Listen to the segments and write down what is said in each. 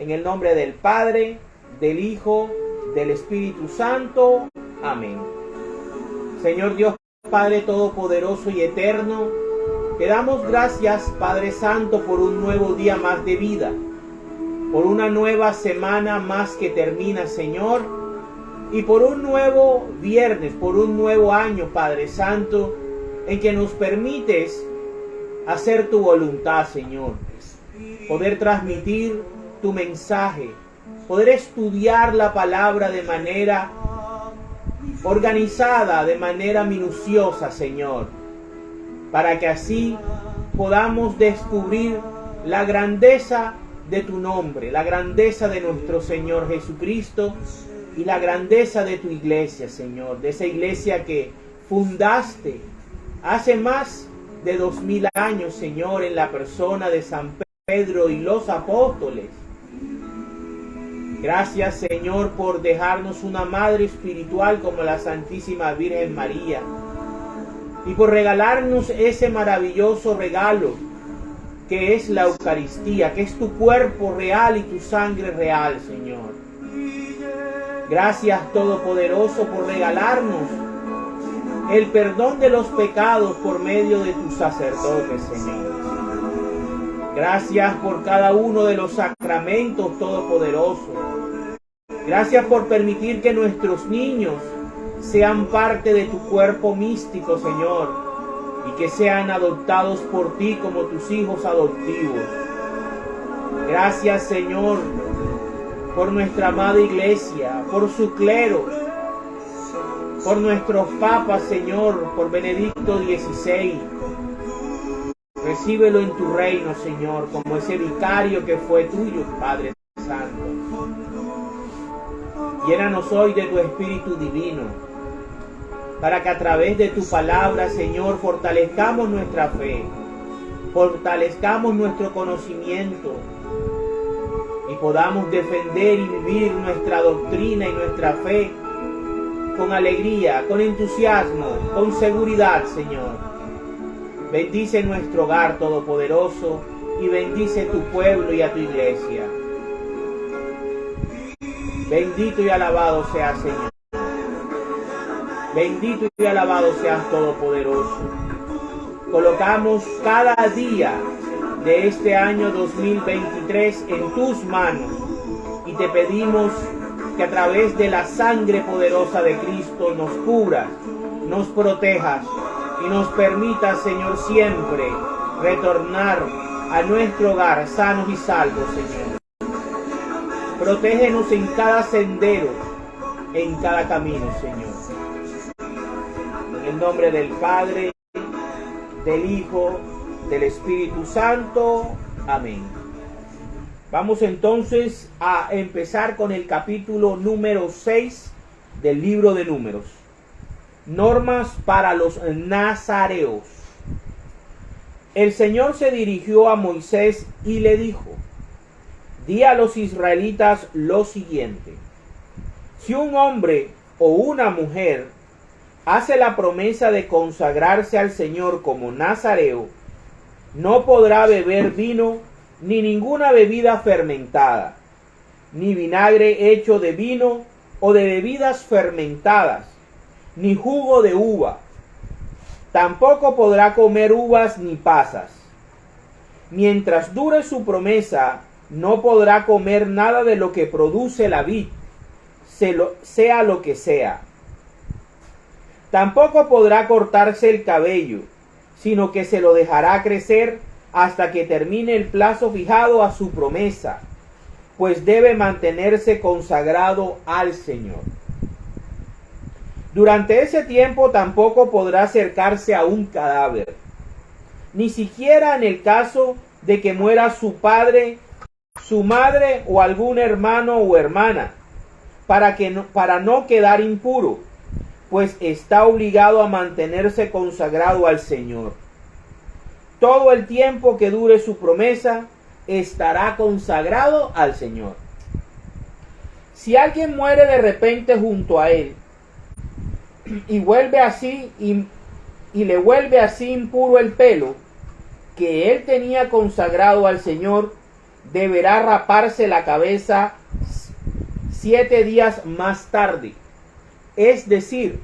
En el nombre del Padre, del Hijo, del Espíritu Santo. Amén. Señor Dios Padre Todopoderoso y Eterno, te damos gracias, Padre Santo, por un nuevo día más de vida, por una nueva semana más que termina, Señor, y por un nuevo viernes, por un nuevo año, Padre Santo, en que nos permites hacer tu voluntad, Señor, poder transmitir tu mensaje, poder estudiar la palabra de manera organizada, de manera minuciosa, Señor, para que así podamos descubrir la grandeza de tu nombre, la grandeza de nuestro Señor Jesucristo y la grandeza de tu iglesia, Señor, de esa iglesia que fundaste hace más de 2000 años, Señor, en la persona de San Pedro y los apóstoles. Gracias, Señor, por dejarnos una madre espiritual como la Santísima Virgen María y por regalarnos ese maravilloso regalo que es la Eucaristía, que es tu cuerpo real y tu sangre real, Señor. Gracias, Todopoderoso, por regalarnos el perdón de los pecados por medio de tus sacerdotes, Señor. Gracias por cada uno de los sacramentos, Todopoderoso. Gracias por permitir que nuestros niños sean parte de tu cuerpo místico, Señor, y que sean adoptados por ti como tus hijos adoptivos. Gracias, Señor, por nuestra amada iglesia, por su clero, por nuestros papas, Señor, por Benedicto XVI. Recíbelo en tu reino, Señor, como ese vicario que fue tuyo, Padre Santo. Llénanos hoy de tu Espíritu Divino, para que a través de tu palabra, Señor, fortalezcamos nuestra fe, fortalezcamos nuestro conocimiento y podamos defender y vivir nuestra doctrina y nuestra fe con alegría, con entusiasmo, con seguridad, Señor. Bendice nuestro hogar, Todopoderoso, y bendice tu pueblo y a tu iglesia. Bendito y alabado seas, Señor. Bendito y alabado seas, Todopoderoso. Colocamos cada día de este año 2023 en tus manos y te pedimos que a través de la sangre poderosa de Cristo nos cubras, nos protejas y nos permitas, Señor, siempre retornar a nuestro hogar sanos y salvos, Señor. Protégenos en cada sendero, en cada camino, Señor. En el nombre del Padre, del Hijo, del Espíritu Santo. Amén. Vamos entonces a empezar con el capítulo número 6 del libro de Números. Normas para los nazareos. El Señor se dirigió a Moisés y le dijo: di a los israelitas lo siguiente: si un hombre o una mujer hace la promesa de consagrarse al Señor como nazareo, no podrá beber vino ni ninguna bebida fermentada, ni vinagre hecho de vino o de bebidas fermentadas, ni jugo de uva. Tampoco podrá comer uvas ni pasas. Mientras dure su promesa, no podrá comer nada de lo que produce la vid, sea lo que sea. Tampoco podrá cortarse el cabello, sino que se lo dejará crecer hasta que termine el plazo fijado a su promesa, pues debe mantenerse consagrado al Señor. Durante ese tiempo tampoco podrá acercarse a un cadáver, ni siquiera en el caso de que muera su padre, su madre o algún hermano o hermana, para no quedar impuro, pues está obligado a mantenerse consagrado al Señor. Todo el tiempo que dure su promesa, estará consagrado al Señor. Si alguien muere de repente junto a él, y le vuelve así impuro el pelo que él tenía consagrado al Señor, deberá raparse la cabeza 7 días más tarde, es decir,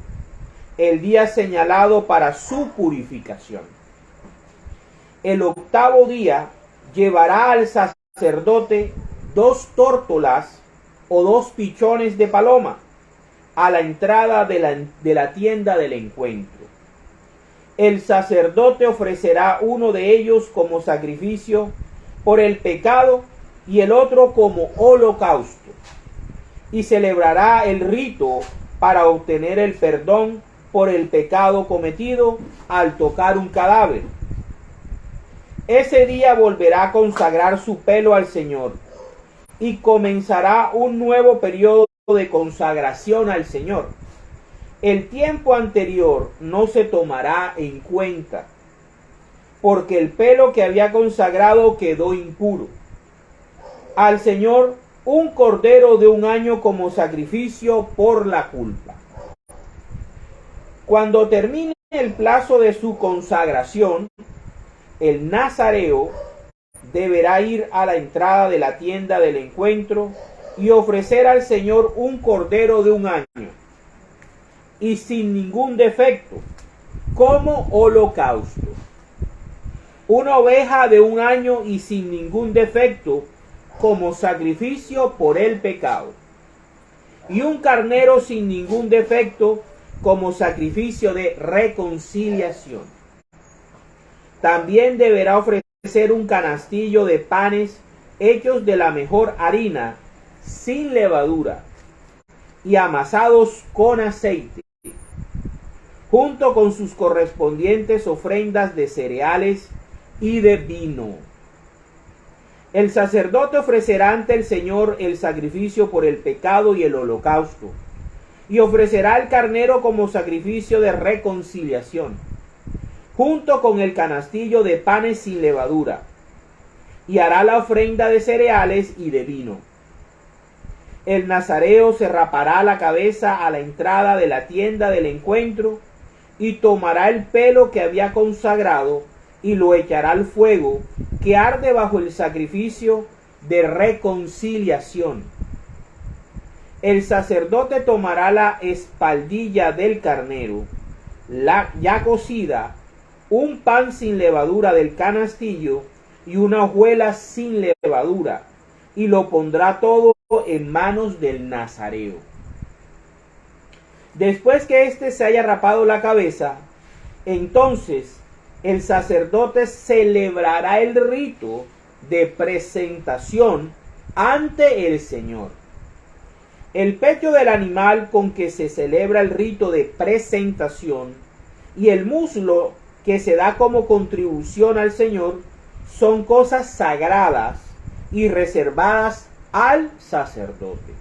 el día señalado para su purificación. El 8º día llevará al sacerdote 2 tórtolas o 2 pichones de paloma a la entrada de la tienda del encuentro. El sacerdote ofrecerá uno de ellos como sacrificio por el pecado y el otro como holocausto, y celebrará el rito para obtener el perdón por el pecado cometido al tocar un cadáver. Ese día volverá a consagrar su pelo al Señor y comenzará un nuevo periodo de consagración al Señor. El tiempo anterior no se tomará en cuenta, porque el pelo que había consagrado quedó impuro. Al Señor un cordero de 1 año como sacrificio por la culpa. Cuando termine el plazo de su consagración, el nazareo deberá ir a la entrada de la tienda del encuentro y ofrecer al Señor un cordero de 1 año y sin ningún defecto como holocausto, una oveja de 1 año y sin ningún defecto como sacrificio por el pecado, y un carnero sin ningún defecto como sacrificio de reconciliación. También deberá ofrecer un canastillo de panes hechos de la mejor harina, sin levadura, y amasados con aceite, junto con sus correspondientes ofrendas de cereales y de vino. El sacerdote ofrecerá ante el Señor el sacrificio por el pecado y el holocausto, y ofrecerá el carnero como sacrificio de reconciliación, junto con el canastillo de panes sin levadura, y hará la ofrenda de cereales y de vino. El nazareo se rapará la cabeza a la entrada de la tienda del encuentro y tomará el pelo que había consagrado y lo echará al fuego que arde bajo el sacrificio de reconciliación. El sacerdote tomará la espaldilla del carnero, ya cocida, un pan sin levadura del canastillo y una hojuela sin levadura, y lo pondrá todo en manos del nazareo. Después que éste se haya rapado la cabeza, entonces el sacerdote celebrará el rito de presentación ante el Señor. El pecho del animal con que se celebra el rito de presentación y el muslo que se da como contribución al Señor son cosas sagradas y reservadas al sacerdote.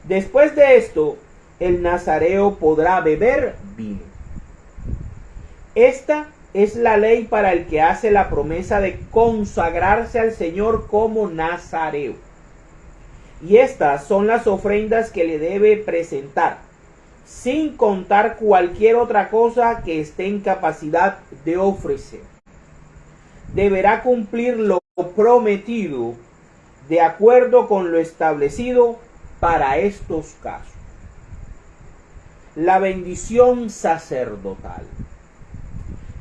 Después de esto, el nazareo podrá beber vino. Esta es la ley para el que hace la promesa de consagrarse al Señor como nazareo. Y estas son las ofrendas que le debe presentar, sin contar cualquier otra cosa que esté en capacidad de ofrecer. Deberá cumplir lo prometido de acuerdo con lo establecido para estos casos. La bendición sacerdotal.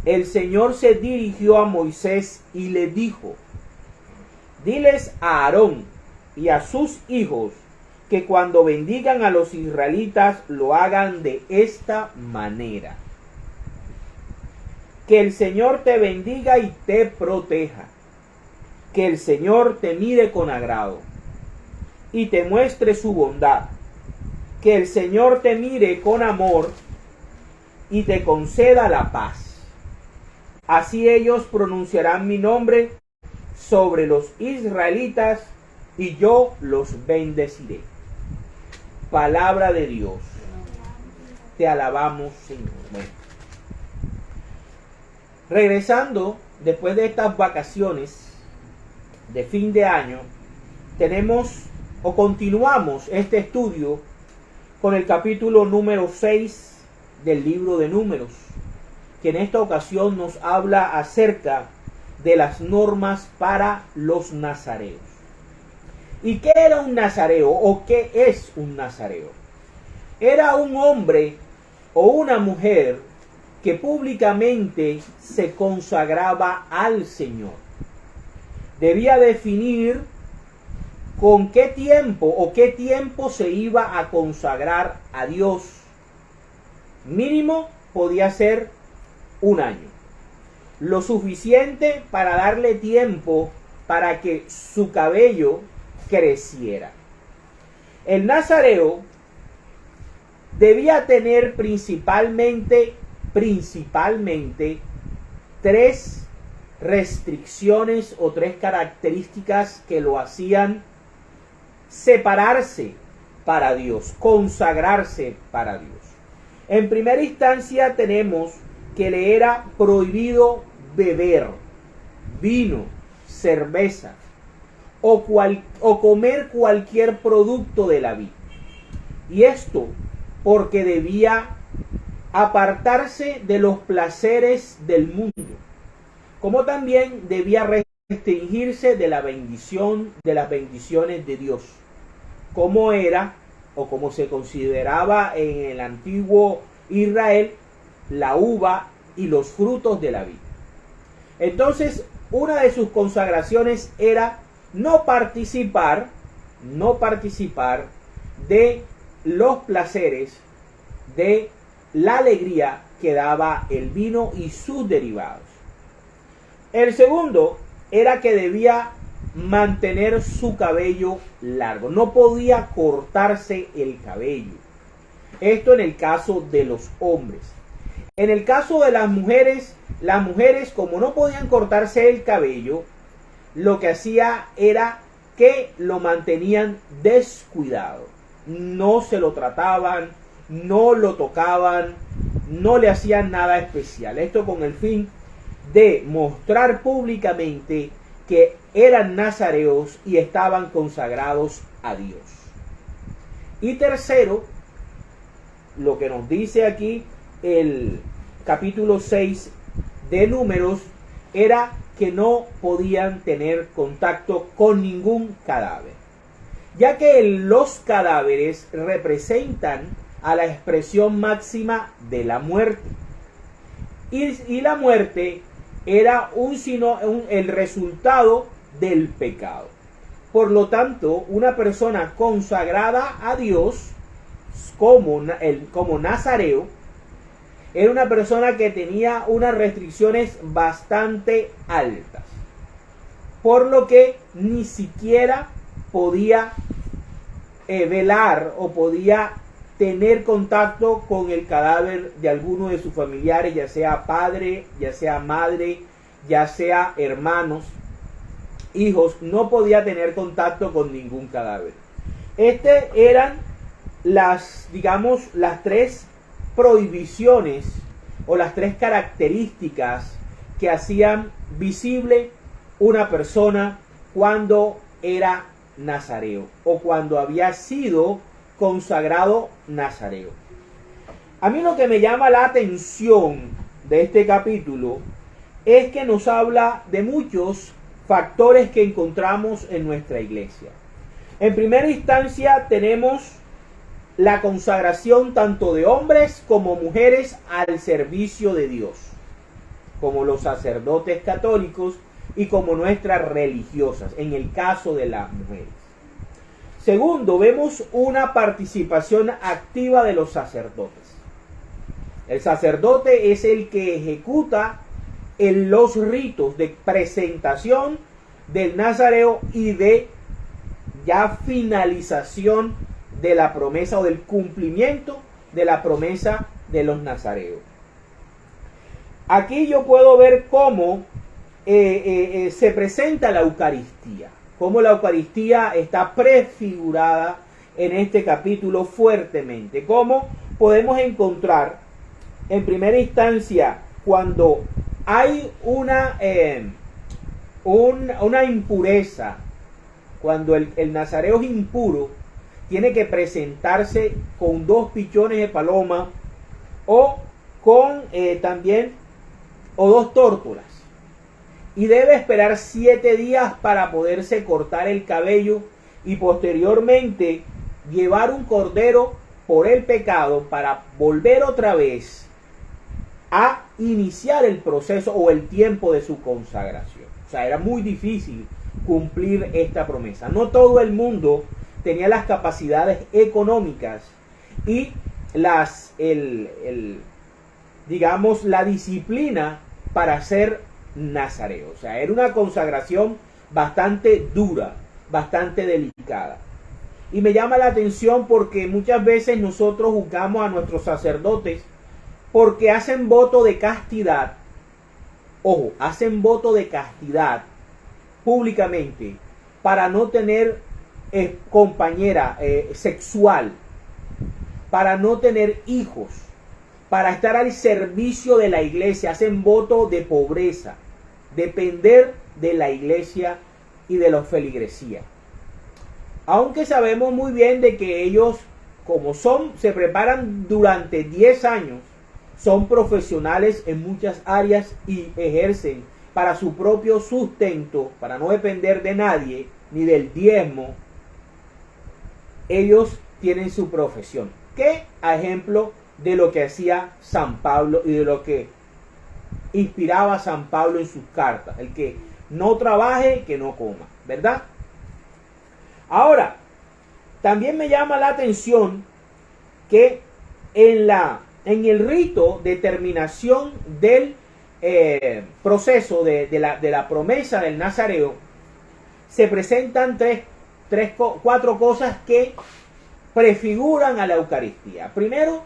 El Señor se dirigió a Moisés y le dijo: diles a Aarón y a sus hijos que cuando bendigan a los israelitas lo hagan de esta manera. Que el Señor te bendiga y te proteja. Que el Señor te mire con agrado y te muestre su bondad. Que el Señor te mire con amor y te conceda la paz. Así ellos pronunciarán mi nombre sobre los israelitas y yo los bendeciré. Palabra de Dios. Te alabamos, Señor. Bueno. Regresando, después de estas vacaciones de fin de año, continuamos este estudio con el capítulo número 6 del libro de Números, que en esta ocasión nos habla acerca de las normas para los nazareos. ¿Y qué era un nazareo o qué es un nazareo? Era un hombre o una mujer que públicamente se consagraba al Señor. Debía definir con qué tiempo o qué tiempo se iba a consagrar a Dios. Mínimo podía ser un año. Lo suficiente para darle tiempo para que su cabello creciera. El nazareo debía tener principalmente tres restricciones o tres características que lo hacían separarse para Dios, consagrarse para Dios. En primera instancia tenemos que le era prohibido beber vino, cerveza o comer cualquier producto de la vid. Y esto porque debía apartarse de los placeres del mundo, como también debía restringirse de la bendición, de las bendiciones de Dios, como era o como se consideraba en el antiguo Israel la uva y los frutos de la vid. Entonces, una de sus consagraciones era no participar de los placeres, de la alegría que daba el vino y sus derivados. El segundo era que debía mantener su cabello largo, no podía cortarse el cabello. Esto en el caso de los hombres. En el caso de las mujeres como no podían cortarse el cabello, lo que hacía era que lo mantenían descuidado. No se lo trataban, no lo tocaban, no le hacían nada especial. Esto con el fin de mostrar públicamente que eran nazareos y estaban consagrados a Dios. Y tercero, lo que nos dice aquí el capítulo 6 de Números, era que no podían tener contacto con ningún cadáver, ya que los cadáveres representan a la expresión máxima de la muerte. Y la muerte era el resultado del pecado. Por lo tanto, una persona consagrada a Dios como nazareo era una persona que tenía unas restricciones bastante altas, por lo que ni siquiera podía velar o podía tener contacto con el cadáver de alguno de sus familiares, ya sea padre, ya sea madre, ya sea hermanos, hijos. No podía tener contacto con ningún cadáver. Eran las tres prohibiciones o las tres características que hacían visible una persona cuando era nazareo o cuando había sido consagrado nazareo. A mí lo que me llama la atención de este capítulo es que nos habla de muchos factores que encontramos en nuestra iglesia. En primera instancia tenemos la consagración tanto de hombres como mujeres al servicio de Dios, como los sacerdotes católicos y como nuestras religiosas, en el caso de las mujeres. Segundo, vemos una participación activa de los sacerdotes. El sacerdote es el que ejecuta los ritos de presentación del nazareo y de ya finalización de la promesa o del cumplimiento de la promesa de los nazareos. Aquí yo puedo ver cómo se presenta la Eucaristía, cómo la Eucaristía está prefigurada en este capítulo fuertemente, cómo podemos encontrar en primera instancia cuando hay una impureza, cuando el nazareo es impuro, tiene que presentarse con 2 pichones de paloma o con 2 tórtolas. y debe esperar 7 días para poderse cortar el cabello y posteriormente llevar un cordero por el pecado para volver otra vez a iniciar el proceso o el tiempo de su consagración. O sea, era muy difícil cumplir esta promesa. No todo el mundo tenía las capacidades económicas y digamos, la disciplina para ser nazareo. O sea, era una consagración bastante dura, bastante delicada. Y me llama la atención porque muchas veces nosotros juzgamos a nuestros sacerdotes porque hacen voto de castidad. Ojo, hacen voto de castidad públicamente para no tener compañera sexual, para no tener hijos, para estar al servicio de la iglesia. Hacen voto de pobreza, depender de la iglesia y de la feligresía. Aunque sabemos muy bien de que ellos, como se preparan durante 10 años, son profesionales en muchas áreas y ejercen para su propio sustento, para no depender de nadie, ni del diezmo. Ellos tienen su profesión. Que a ejemplo de lo que hacía San Pablo y de lo que inspiraba San Pablo en sus cartas. El que no trabaje, que no coma, ¿verdad? Ahora, también me llama la atención que en el rito de terminación del proceso de la promesa del nazareo, se presentan cuatro cosas que prefiguran a la Eucaristía. Primero,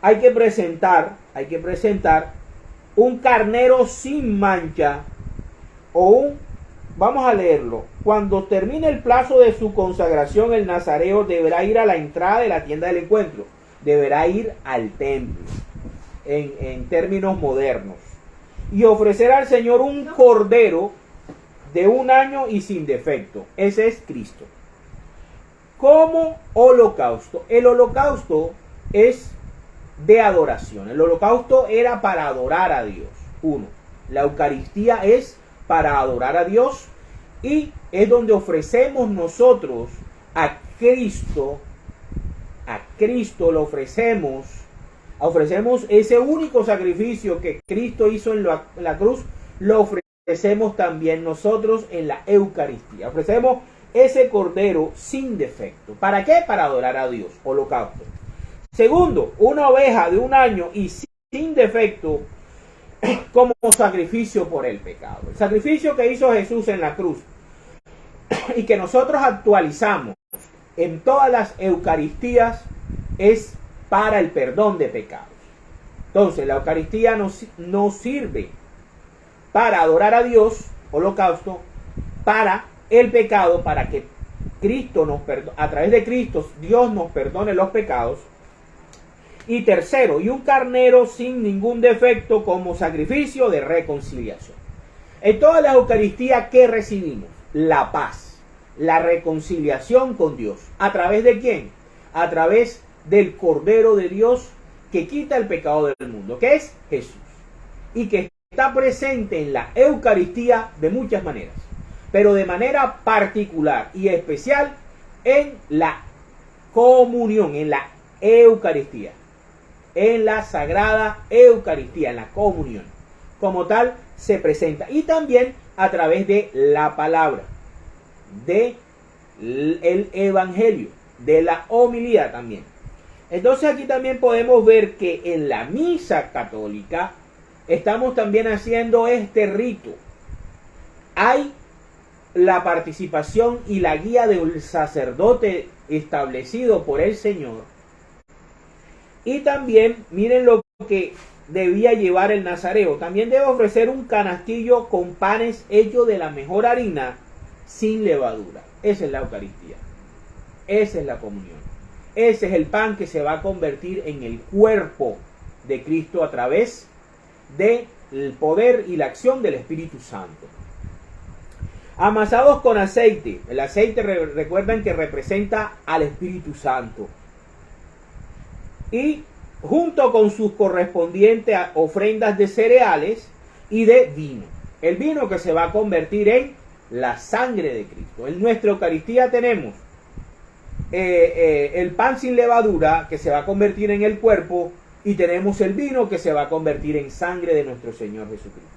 hay que presentar un carnero sin mancha vamos a leerlo. Cuando termine el plazo de su consagración, el nazareo deberá ir a la entrada de la tienda del encuentro. Deberá ir al templo, en términos modernos, y ofrecer al Señor un cordero de 1 año y sin defecto. Ese es Cristo. Como holocausto. El holocausto es de adoración. El holocausto era para adorar a Dios. 1. La Eucaristía es para adorar a Dios y es donde ofrecemos nosotros a Cristo. A Cristo lo ofrecemos ese único sacrificio que Cristo hizo en la cruz, lo ofrecemos también nosotros en la Eucaristía. Ofrecemos ese cordero sin defecto. ¿Para qué? Para adorar a Dios. Holocausto. Segundo, una oveja de 1 año y sin defecto como sacrificio por el pecado. El sacrificio que hizo Jesús en la cruz y que nosotros actualizamos en todas las Eucaristías es para el perdón de pecados. Entonces la Eucaristía nos sirve para adorar a Dios, holocausto, para el pecado, para que Cristo a través de Cristo Dios nos perdone los pecados. Y tercero, y un carnero sin ningún defecto como sacrificio de reconciliación. En toda la Eucaristía, ¿qué recibimos? La paz, la reconciliación con Dios. ¿A través de quién? A través del Cordero de Dios que quita el pecado del mundo, que es Jesús. Y que está presente en la Eucaristía de muchas maneras, pero de manera particular y especial en la comunión, en la Eucaristía. En la Sagrada Eucaristía, en la comunión. Como tal, se presenta. Y también a través de la palabra, del Evangelio, de la homilía también. Entonces aquí también podemos ver que en la misa católica estamos también haciendo este rito. Hay la participación y la guía del sacerdote establecido por el Señor. Y también miren lo que debía llevar el nazareo. También debe ofrecer un canastillo con panes hechos de la mejor harina sin levadura. Esa es la Eucaristía. Esa es la comunión. Ese es el pan que se va a convertir en el cuerpo de Cristo a través del poder y la acción del Espíritu Santo. Amasados con aceite. El aceite, recuerdan que representa al Espíritu Santo. Y junto con sus correspondientes ofrendas de cereales y de vino. El vino que se va a convertir en la sangre de Cristo. En nuestra Eucaristía tenemos el pan sin levadura que se va a convertir en el cuerpo, y tenemos el vino que se va a convertir en sangre de nuestro Señor Jesucristo.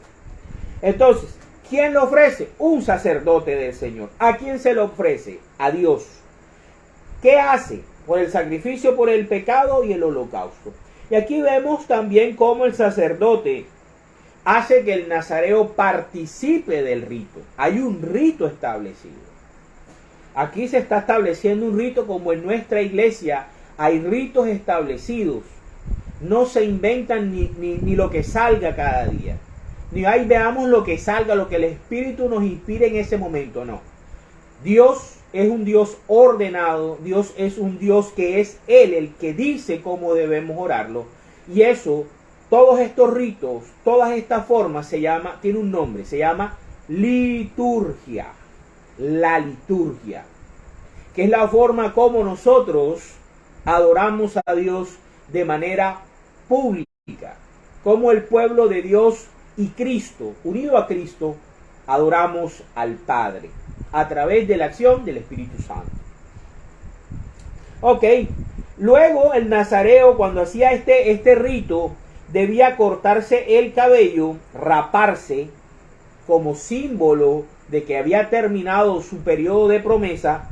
Entonces, ¿quién lo ofrece? Un sacerdote del Señor. ¿A quién se lo ofrece? A Dios. ¿Qué hace? Por el sacrificio por el pecado y el holocausto. Y aquí vemos también cómo el sacerdote hace que el nazareo participe del rito. Hay un rito establecido. Aquí se está estableciendo un rito, como en nuestra iglesia hay ritos establecidos. No se inventan ni lo que salga cada día. Ni ahí veamos lo que salga, lo que el Espíritu nos inspire en ese momento. No. Dios es un Dios ordenado. Dios es un Dios que es Él el que dice cómo debemos orarlo. Y eso, todos estos ritos, todas estas formas, tiene un nombre, se llama liturgia. La liturgia, que es la forma como nosotros adoramos a Dios de manera pública, como el pueblo de Dios y Cristo, unido a Cristo, adoramos al Padre a través de la acción del Espíritu Santo. Ok, luego el nazareo, cuando hacía este rito, debía cortarse el cabello, raparse como símbolo de que había terminado su periodo de promesa,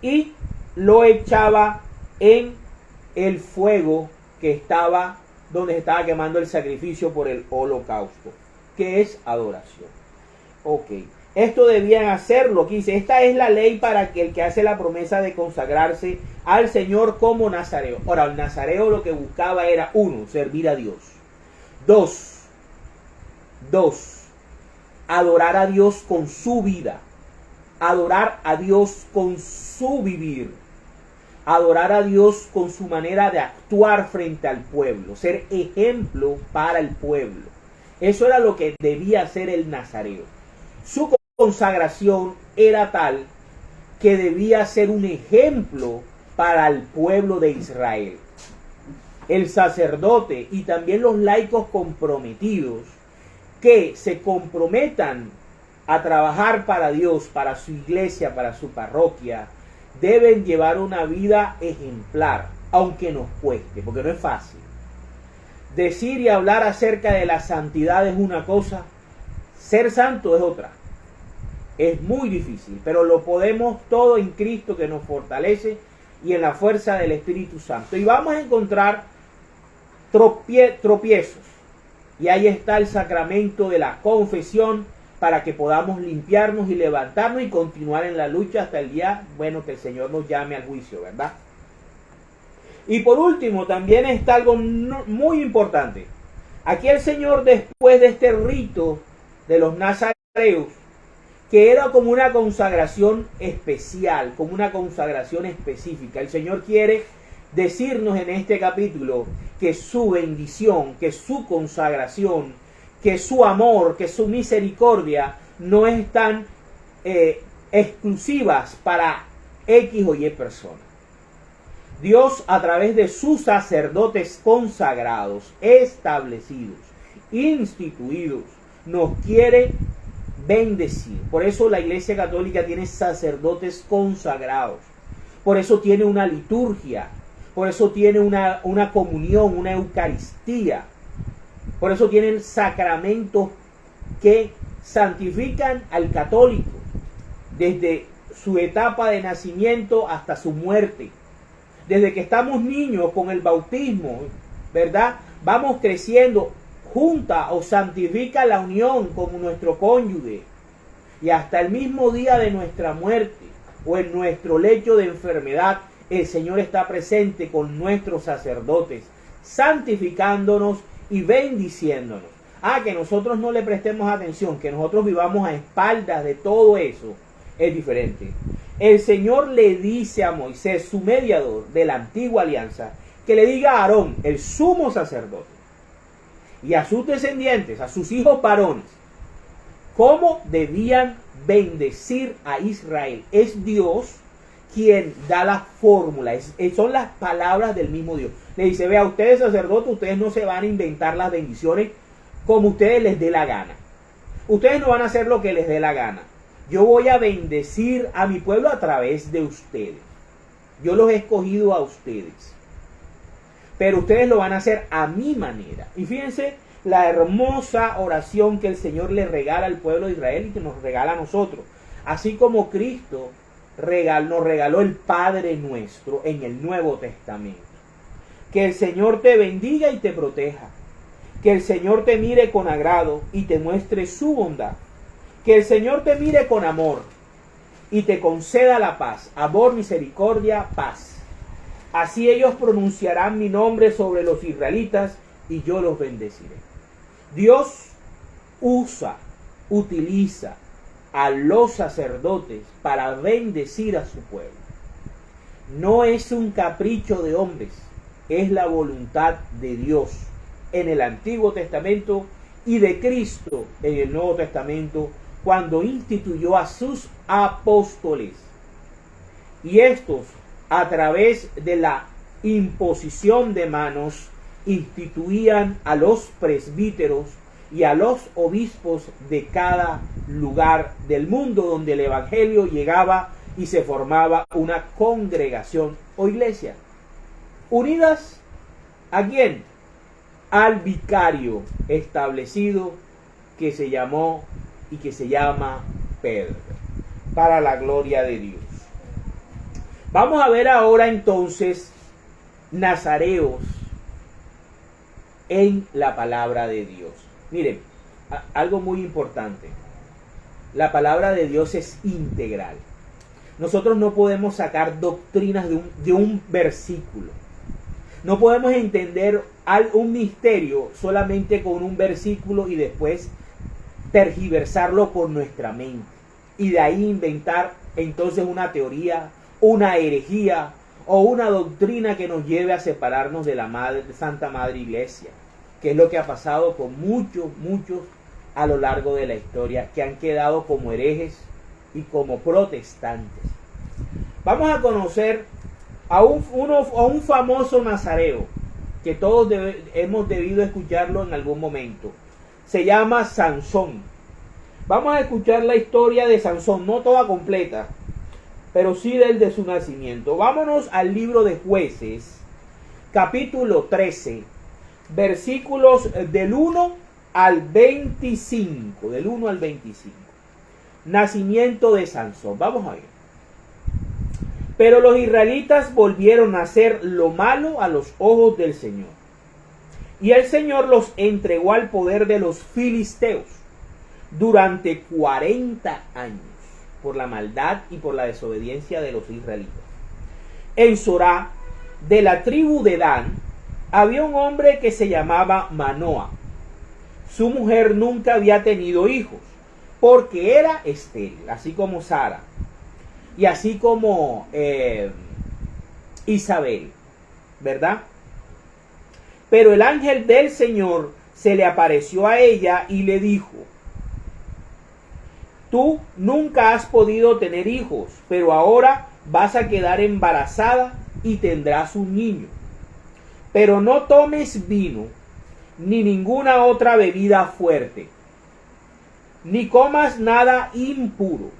y lo echaba en el fuego que estaba donde se estaba quemando el sacrificio por el holocausto, que es adoración. Ok, esto debían hacerlo. Aquí dice, esta es la ley para que el que hace la promesa de consagrarse al Señor como nazareo. Ahora, el nazareo lo que buscaba era, 1, servir a Dios. 2, adorar a Dios con su vida, adorar a Dios con su vivir, adorar a Dios con su manera de actuar frente al pueblo, ser ejemplo para el pueblo. Eso era lo que debía hacer el nazareo. Su consagración era tal que debía ser un ejemplo para el pueblo de Israel. El sacerdote y también los laicos comprometidos que se comprometan a trabajar para Dios, para su iglesia, para su parroquia, deben llevar una vida ejemplar, aunque nos cueste, porque no es fácil. Decir y hablar acerca de la santidad es una cosa, ser santo es otra. Es muy difícil, pero lo podemos todo en Cristo que nos fortalece y en la fuerza del Espíritu Santo. Y vamos a encontrar tropiezos. Y ahí está el sacramento de la confesión para que podamos limpiarnos y levantarnos y continuar en la lucha hasta el día, bueno, que el Señor nos llame al juicio, ¿verdad? Y por último, también está algo muy importante. Aquí el Señor, después de este rito de los nazareos, que era como una consagración especial, como una consagración específica, el Señor quiere decirnos en este capítulo que su bendición, que su consagración, que su amor, que su misericordia no están exclusivas para X o Y personas. Dios, a través de sus sacerdotes consagrados, establecidos, instituidos, nos quiere bendecir. Por eso la Iglesia Católica tiene sacerdotes consagrados. Por eso tiene una liturgia. Por eso tiene una comunión, una Eucaristía. Por eso tienen sacramentos que santifican al católico desde su etapa de nacimiento hasta su muerte. Desde que estamos niños con el bautismo, ¿verdad? Vamos creciendo, junta o santifica la unión con nuestro cónyuge. Y hasta el mismo día de nuestra muerte o en nuestro lecho de enfermedad, el Señor está presente con nuestros sacerdotes, santificándonos y bendiciéndonos. Que nosotros no le prestemos atención, que nosotros vivamos a espaldas de todo eso, es diferente. El Señor le dice a Moisés, su mediador de la antigua alianza, que le diga a Aarón, el sumo sacerdote, y a sus descendientes, a sus hijos varones, cómo debían bendecir a Israel. Es Dios quien da la fórmula, son las palabras del mismo Dios. Le dice, vea, ustedes sacerdotes, ustedes no se van a inventar las bendiciones como ustedes les dé la gana. ustedes no van a hacer lo que les dé la gana. Yo voy a bendecir a mi pueblo a través de ustedes. Yo los he escogido a ustedes. Pero ustedes lo van a hacer a mi manera. Y fíjense la hermosa oración que el Señor le regala al pueblo de Israel y que nos regala a nosotros. Así como Cristo nos regaló el Padre Nuestro en el Nuevo Testamento. Que el Señor te bendiga y te proteja. Que el Señor te mire con agrado y te muestre su bondad. Que el Señor te mire con amor y te conceda la paz. Amor, misericordia, paz. Así ellos pronunciarán mi nombre sobre los israelitas y yo los bendeciré. Dios utiliza a los sacerdotes para bendecir a su pueblo. No es un capricho de hombres, es la voluntad de Dios en el Antiguo Testamento y de Cristo en el Nuevo Testamento cuando instituyó a sus apóstoles. Y estos, a través de la imposición de manos, instituían a los presbíteros y a los obispos de cada lugar del mundo donde el evangelio llegaba y se formaba una congregación o iglesia. Unidas ¿a quién? Al vicario establecido que se llamó y que se llama Pedro, para la gloria de Dios. Vamos a ver ahora entonces nazareos en la palabra de Dios. Miren, algo muy importante. La palabra de Dios es integral. Nosotros no podemos sacar doctrinas de un versículo. No podemos entender un misterio solamente con un versículo y después tergiversarlo con nuestra mente. Y de ahí inventar entonces una teoría, una herejía o una doctrina que nos lleve a separarnos de la Santa Madre Iglesia, que es lo que ha pasado con muchos a lo largo de la historia, que han quedado como herejes y como protestantes. Vamos a conocer a un famoso nazareo, que todos hemos debido escucharlo en algún momento. Se llama Sansón. Vamos a escuchar la historia de Sansón, no toda completa, pero sí de su nacimiento. Vámonos al libro de Jueces, capítulo 13, versículos del 1 al 25. Del 1 al 25. Nacimiento de Sansón. Vamos a ver. Pero los israelitas volvieron a hacer lo malo a los ojos del Señor. Y el Señor los entregó al poder de los filisteos durante 40 años por la maldad y por la desobediencia de los israelitas. En Sorá, de la tribu de Dan, había un hombre que se llamaba Manoa. Su mujer nunca había tenido hijos, porque era estéril, así como Sara, y así como Isabel, ¿verdad? Pero el ángel del Señor se le apareció a ella y le dijo: tú nunca has podido tener hijos, pero ahora vas a quedar embarazada y tendrás un niño. Pero no tomes vino, ni ninguna otra bebida fuerte, ni comas nada impuro,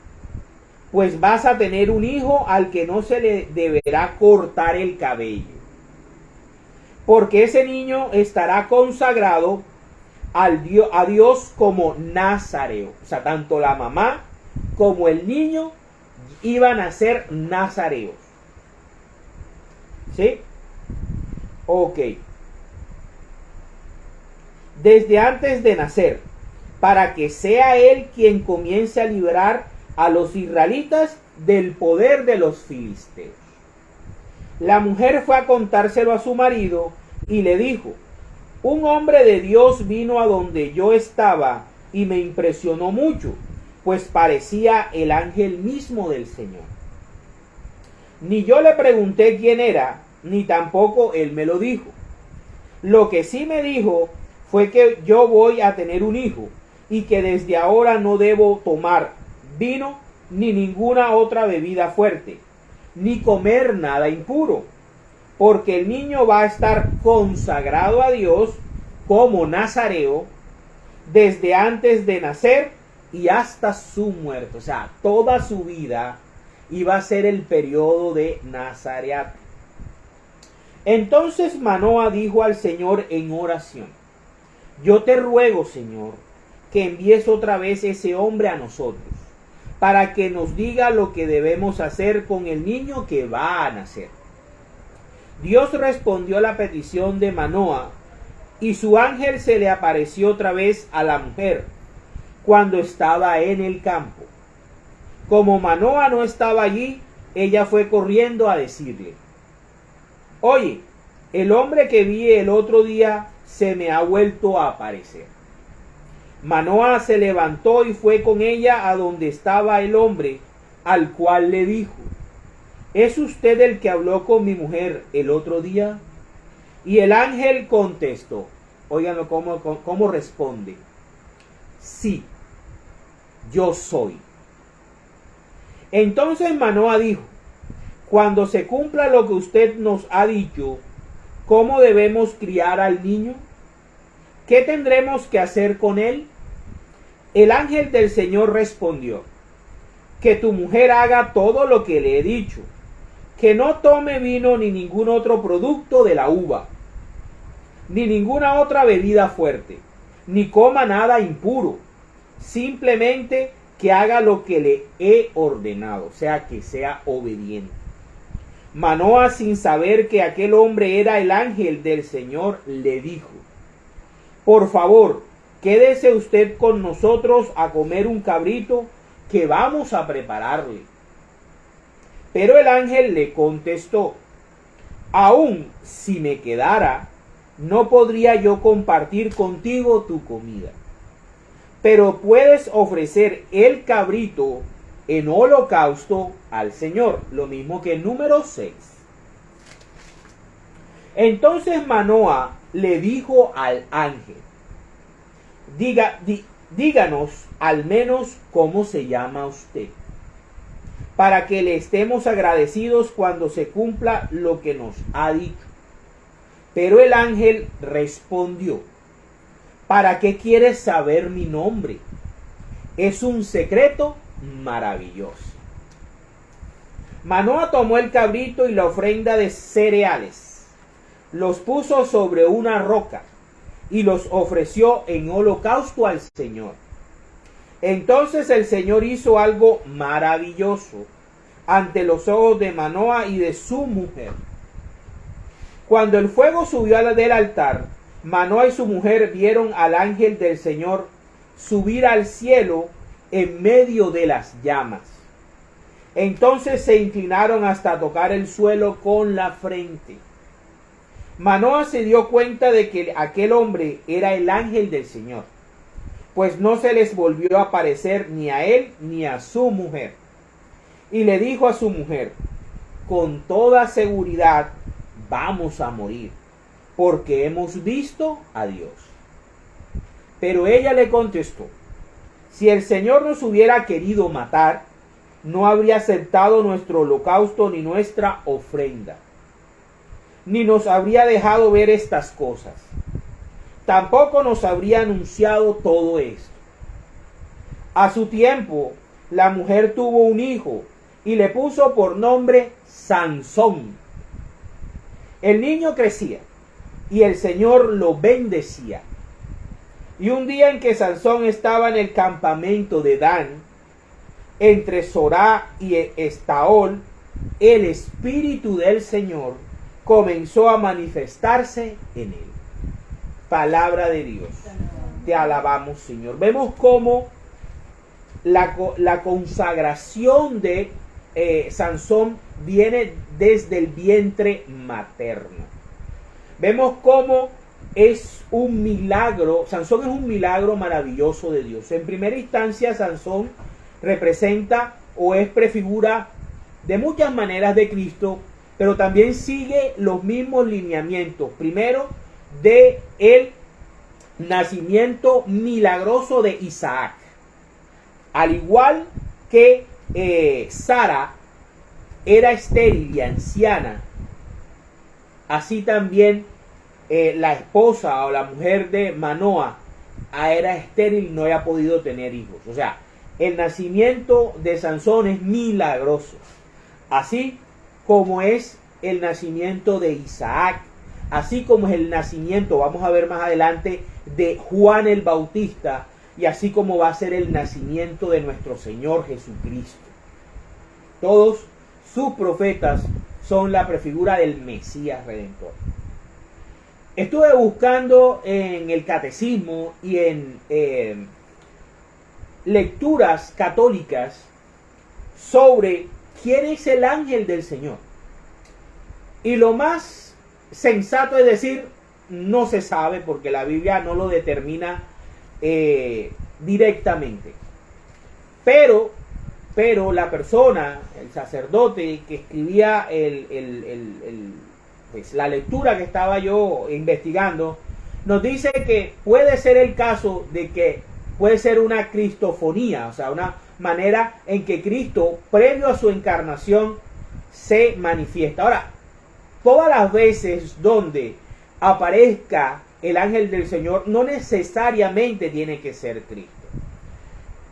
pues vas a tener un hijo al que no se le deberá cortar el cabello. Porque ese niño estará consagrado a Dios como nazareo. O sea, tanto la mamá como el niño iban a ser nazareos. ¿Sí? Ok. Desde antes de nacer, para que sea él quien comience a liberar a los israelitas del poder de los filisteos. La mujer fue a contárselo a su marido y le dijo: un hombre de Dios vino a donde yo estaba y me impresionó mucho, pues parecía el ángel mismo del Señor. Ni yo le pregunté quién era, ni tampoco él me lo dijo. Lo que sí me dijo fue que yo voy a tener un hijo y que desde ahora no debo tomar vino ni ninguna otra bebida fuerte, ni comer nada impuro, porque el niño va a estar consagrado a Dios como nazareo desde antes de nacer y hasta su muerte. O sea, toda su vida iba a ser el periodo de nazareato. Entonces Manoah dijo al Señor en oración: yo te ruego, Señor, que envíes otra vez ese hombre a nosotros, para que nos diga lo que debemos hacer con el niño que va a nacer. Dios respondió a la petición de Manoah, y su ángel se le apareció otra vez a la mujer cuando estaba en el campo. Como Manoah no estaba allí, ella fue corriendo a decirle: oye, el hombre que vi el otro día se me ha vuelto a aparecer. Manoah se levantó y fue con ella a donde estaba el hombre, al cual le dijo: ¿es usted el que habló con mi mujer el otro día? Y el ángel contestó. Óiganlo cómo responde: sí, yo soy. Entonces Manoah dijo: cuando se cumpla lo que usted nos ha dicho, ¿cómo debemos criar al niño? ¿Qué tendremos que hacer con él? El ángel del Señor respondió: que tu mujer haga todo lo que le he dicho, que no tome vino ni ningún otro producto de la uva, ni ninguna otra bebida fuerte, ni coma nada impuro, simplemente que haga lo que le he ordenado, o sea, que sea obediente. Manoah, sin saber que aquel hombre era el ángel del Señor, le dijo: por favor, quédese usted con nosotros a comer un cabrito que vamos a prepararle. Pero el ángel le contestó: aún si me quedara, no podría yo compartir contigo tu comida. Pero puedes ofrecer el cabrito en holocausto al Señor. Lo mismo que el número 6. Entonces Manoah le dijo al ángel: díganos al menos cómo se llama usted, para que le estemos agradecidos cuando se cumpla lo que nos ha dicho. Pero el ángel respondió: ¿para qué quieres saber mi nombre? Es un secreto maravilloso. Manoah tomó el cabrito y la ofrenda de cereales, los puso sobre una roca y los ofreció en holocausto al Señor. Entonces el Señor hizo algo maravilloso ante los ojos de Manoah y de su mujer. Cuando el fuego subió del altar, Manoah y su mujer vieron al ángel del Señor subir al cielo en medio de las llamas. Entonces se inclinaron hasta tocar el suelo con la frente. Manoah se dio cuenta de que aquel hombre era el ángel del Señor, pues no se les volvió a aparecer ni a él ni a su mujer. Y le dijo a su mujer: con toda seguridad vamos a morir, porque hemos visto a Dios. Pero ella le contestó: si el Señor nos hubiera querido matar, no habría aceptado nuestro holocausto ni nuestra ofrenda, ni nos habría dejado ver estas cosas. Tampoco nos habría anunciado todo esto. A su tiempo, la mujer tuvo un hijo y le puso por nombre Sansón. El niño crecía y el Señor lo bendecía. Y un día en que Sansón estaba en el campamento de Dan, entre Sorá y Estaol, el Espíritu del Señor comenzó a manifestarse en él. Palabra de Dios. Te alabamos, Señor. Vemos cómo la consagración de Sansón viene desde el vientre materno. Vemos cómo es un milagro. Sansón es un milagro maravilloso de Dios. En primera instancia, Sansón representa o es prefigura de muchas maneras de Cristo, pero también sigue los mismos lineamientos. Primero, de el nacimiento milagroso de Isaac. Al igual que Sara era estéril y anciana, así también la esposa o la mujer de Manoah era estéril, no había podido tener hijos. O sea, el nacimiento de Sansón es milagroso. Así como es el nacimiento de Isaac, así como es el nacimiento, vamos a ver más adelante, de Juan el Bautista, y así como va a ser el nacimiento de nuestro Señor Jesucristo. Todos sus profetas son la prefigura del Mesías Redentor. Estuve buscando en el catecismo y en lecturas católicas sobre quién es el ángel del Señor. Y lo más sensato es decir, no se sabe porque la Biblia no lo determina directamente. Pero la persona, el sacerdote que escribía pues, la lectura que estaba yo investigando, nos dice que puede ser el caso de que puede ser una cristofonía, o sea, una manera en que Cristo, previo a su encarnación, se manifiesta. Ahora, todas las veces donde aparezca el ángel del Señor, no necesariamente tiene que ser Cristo.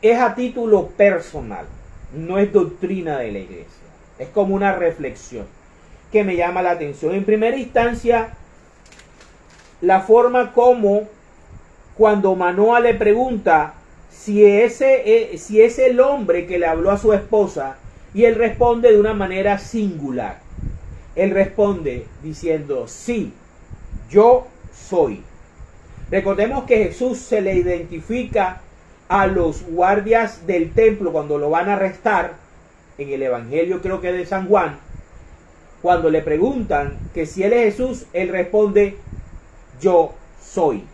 Es a título personal, no es doctrina de la iglesia. Es como una reflexión que me llama la atención. En primera instancia, la forma como cuando Manoah le pregunta si es el hombre que le habló a su esposa, y él responde de una manera singular. Él responde diciendo, sí, yo soy. Recordemos que Jesús se le identifica a los guardias del templo cuando lo van a arrestar, en el Evangelio creo que de San Juan, cuando le preguntan que si él es Jesús, él responde, yo soy,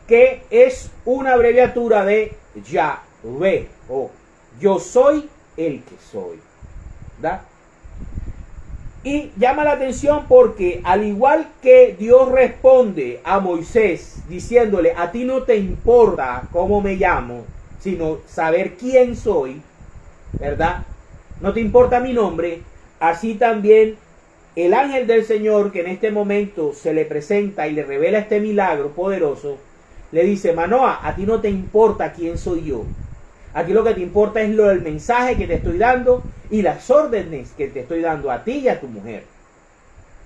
que es una abreviatura de Yahvé, o yo soy el que soy, ¿verdad? Y llama la atención porque al igual que Dios responde a Moisés diciéndole, a ti no te importa cómo me llamo, sino saber quién soy, ¿verdad? No te importa mi nombre. Así también el ángel del Señor, que en este momento se le presenta y le revela este milagro poderoso, le dice, Manoah, a ti no te importa quién soy yo. A ti lo que te importa es el mensaje que te estoy dando y las órdenes que te estoy dando a ti y a tu mujer.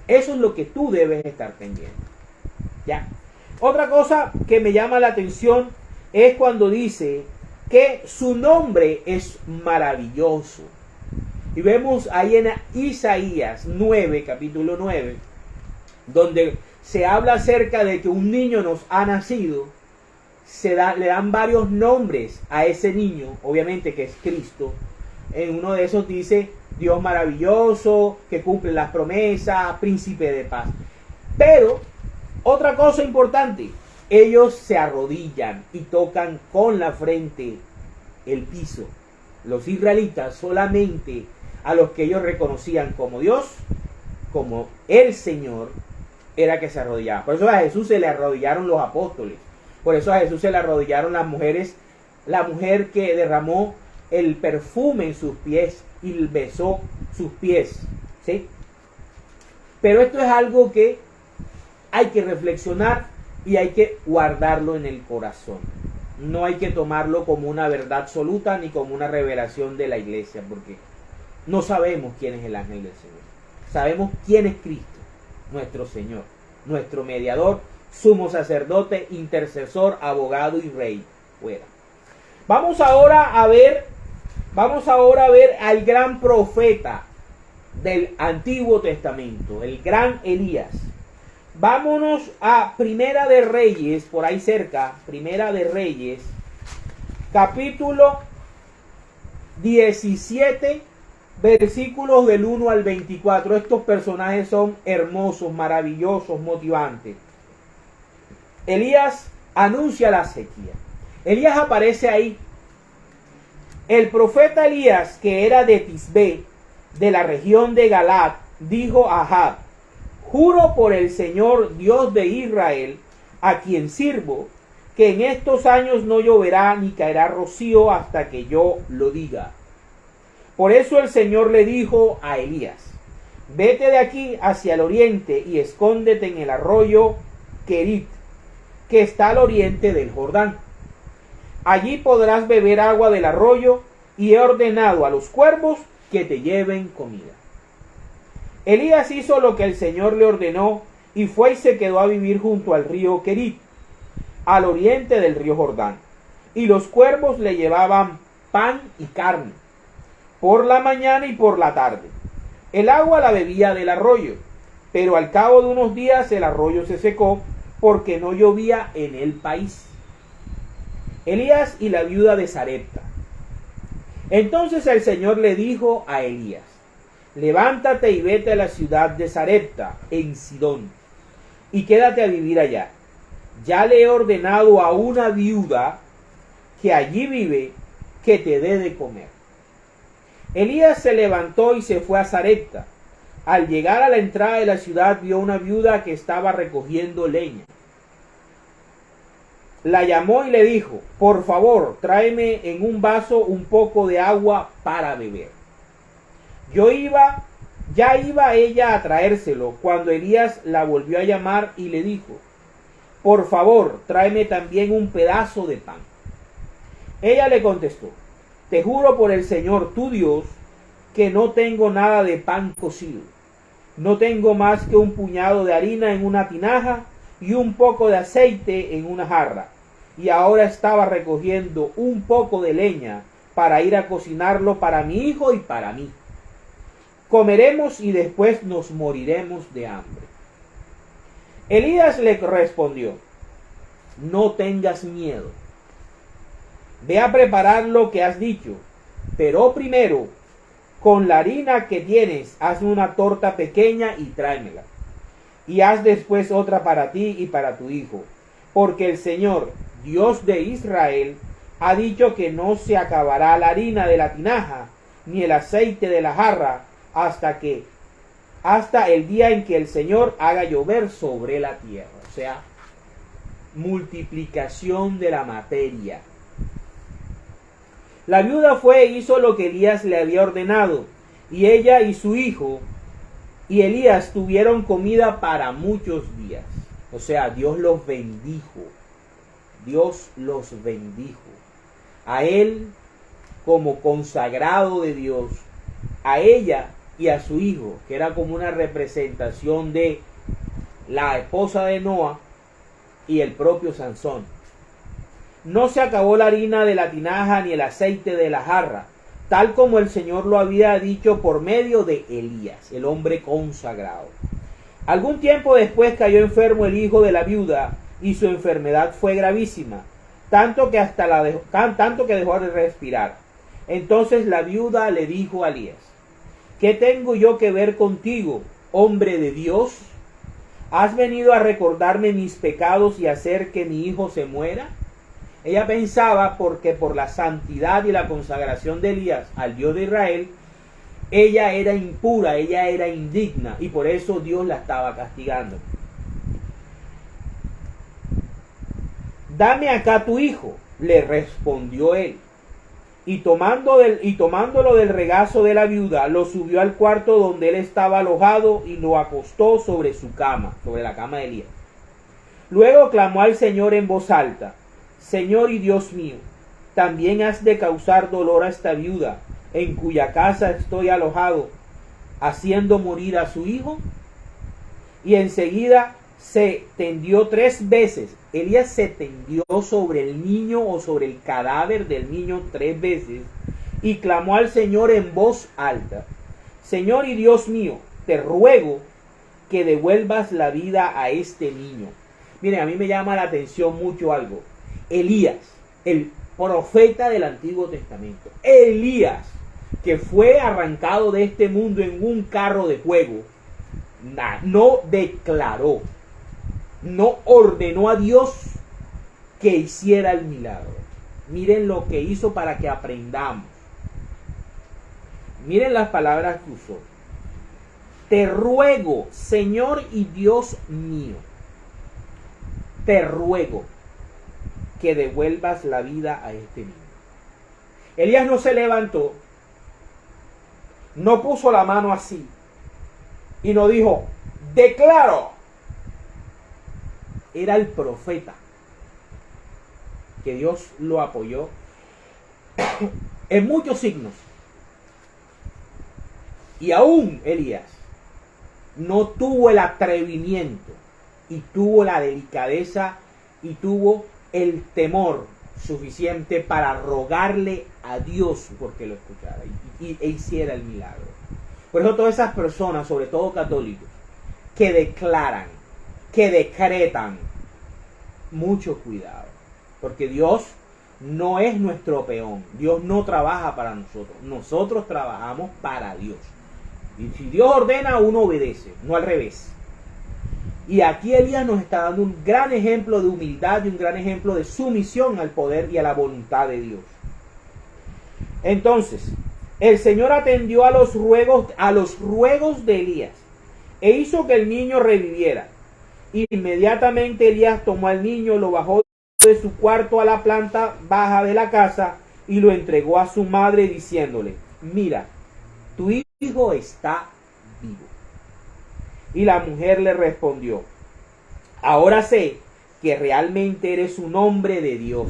Eso es lo que tú debes estar pendiente. ¿Ya? Otra cosa que me llama la atención es cuando dice que su nombre es maravilloso. Y vemos ahí en Isaías 9, capítulo 9, donde se habla acerca de que un niño nos ha nacido. Le dan varios nombres a ese niño, obviamente que es Cristo. En uno de esos dice Dios maravilloso, que cumple las promesas, príncipe de paz. Pero otra cosa importante, ellos se arrodillan y tocan con la frente el piso. Los israelitas solamente a los que ellos reconocían como Dios, como el Señor, era que se arrodillaban. Por eso a Jesús se le arrodillaron los apóstoles. Por eso a Jesús se le arrodillaron las mujeres, la mujer que derramó el perfume en sus pies y besó sus pies, ¿sí? Pero esto es algo que hay que reflexionar y hay que guardarlo en el corazón. No hay que tomarlo como una verdad absoluta ni como una revelación de la iglesia, porque no sabemos quién es el ángel del Señor. Sabemos quién es Cristo, nuestro Señor, nuestro mediador, sumo sacerdote, intercesor, abogado y rey. Fuera. Vamos ahora a ver al gran profeta del Antiguo Testamento, el gran Elías. Vámonos a Primera de Reyes, por ahí cerca, Primera de Reyes, capítulo 17, versículos del 1 al 24. Estos personajes son hermosos, maravillosos, motivantes. Elías anuncia la sequía. Elías aparece ahí. El profeta Elías, que era de Tisbé, de la región de Galaad, dijo a Ahab, juro por el Señor Dios de Israel, a quien sirvo, que en estos años no lloverá ni caerá rocío hasta que yo lo diga. Por eso el Señor le dijo a Elías, vete de aquí hacia el oriente y escóndete en el arroyo Kerit, que está al oriente del Jordán. Allí podrás beber agua del arroyo, y he ordenado a los cuervos que te lleven comida. Elías hizo lo que el Señor le ordenó, y fue y se quedó a vivir junto al río Querit, al oriente del río Jordán. Y los cuervos le llevaban pan y carne, por la mañana y por la tarde. El agua la bebía del arroyo, pero al cabo de unos días el arroyo se secó, porque no llovía en el país. Elías y la viuda de Sarepta. Entonces el Señor le dijo a Elías: levántate y vete a la ciudad de Sarepta, en Sidón, y quédate a vivir allá. Ya le he ordenado a una viuda que allí vive que te dé de comer. Elías se levantó y se fue a Sarepta. Al llegar a la entrada de la ciudad vio una viuda que estaba recogiendo leña. La llamó y le dijo: por favor, tráeme en un vaso un poco de agua para beber. Ya iba ella a traérselo, cuando Elías la volvió a llamar y le dijo: por favor, tráeme también un pedazo de pan. Ella le contestó: te juro por el Señor tu Dios que no tengo nada de pan cocido. No tengo más que un puñado de harina en una tinaja y un poco de aceite en una jarra. Y ahora estaba recogiendo un poco de leña para ir a cocinarlo para mi hijo y para mí. Comeremos y después nos moriremos de hambre. Elías le respondió: no tengas miedo. Ve a preparar lo que has dicho, pero primero, con la harina que tienes, haz una torta pequeña y tráemela. Y haz después otra para ti y para tu hijo, porque el Señor, Dios de Israel, ha dicho que no se acabará la harina de la tinaja, ni el aceite de la jarra, hasta el día en que el Señor haga llover sobre la tierra. O sea, multiplicación de la materia. La viuda fue e hizo lo que Elías le había ordenado, y ella y su hijo y Elías tuvieron comida para muchos días. O sea, Dios los bendijo. Dios los bendijo. A él como consagrado de Dios, a ella y a su hijo, que era como una representación de la esposa de Noa y el propio Sansón. No se acabó la harina de la tinaja ni el aceite de la jarra, tal como el Señor lo había dicho por medio de Elías, el hombre consagrado. Algún tiempo después cayó enfermo el hijo de la viuda, y su enfermedad fue gravísima, tanto que dejó de respirar. Entonces la viuda le dijo a Elías: ¿qué tengo yo que ver contigo, hombre de Dios? ¿Has venido a recordarme mis pecados y hacer que mi hijo se muera? Ella pensaba, porque por la santidad y la consagración de Elías al Dios de Israel, ella era impura, ella era indigna, y por eso Dios la estaba castigando. Dame acá tu hijo, le respondió él. Y tomándolo del regazo de la viuda, lo subió al cuarto donde él estaba alojado y lo acostó sobre su cama, sobre la cama de Elías. Luego clamó al Señor en voz alta: Señor y Dios mío, también has de causar dolor a esta viuda, en cuya casa estoy alojado, haciendo morir a su hijo. Y enseguida se tendió 3 veces. Elías se tendió sobre el niño o sobre el cadáver del niño 3 veces y clamó al Señor en voz alta: Señor y Dios mío, te ruego que devuelvas la vida a este niño. Miren, a mí me llama la atención mucho algo. Elías, el profeta del Antiguo Testamento, Elías, que fue arrancado de este mundo en un carro de fuego, no declaró, no ordenó a Dios que hiciera el milagro. Miren lo que hizo para que aprendamos. Miren las palabras que usó: te ruego, Señor y Dios mío, te ruego que devuelvas la vida a este niño. Elías no se levantó, no puso la mano así y no dijo: declaro. Era el profeta, que Dios lo apoyó en muchos signos. Y aún Elías no tuvo el atrevimiento y tuvo la delicadeza y tuvo el temor suficiente para rogarle a Dios porque lo escuchara e hiciera el milagro. Por eso todas esas personas, sobre todo católicos, que declaran, que decretan, mucho cuidado, porque Dios no es nuestro peón. Dios no trabaja para nosotros. Nosotros trabajamos para Dios. Y si Dios ordena, uno obedece, no al revés. Y aquí Elías nos está dando un gran ejemplo de humildad y un gran ejemplo de sumisión al poder y a la voluntad de Dios. Entonces, el Señor atendió a los ruegos de Elías e hizo que el niño reviviera. Inmediatamente Elías tomó al niño, lo bajó de su cuarto a la planta baja de la casa y lo entregó a su madre diciéndole: mira, tu hijo está vivo. Y la mujer le respondió: ahora sé que realmente eres un hombre de Dios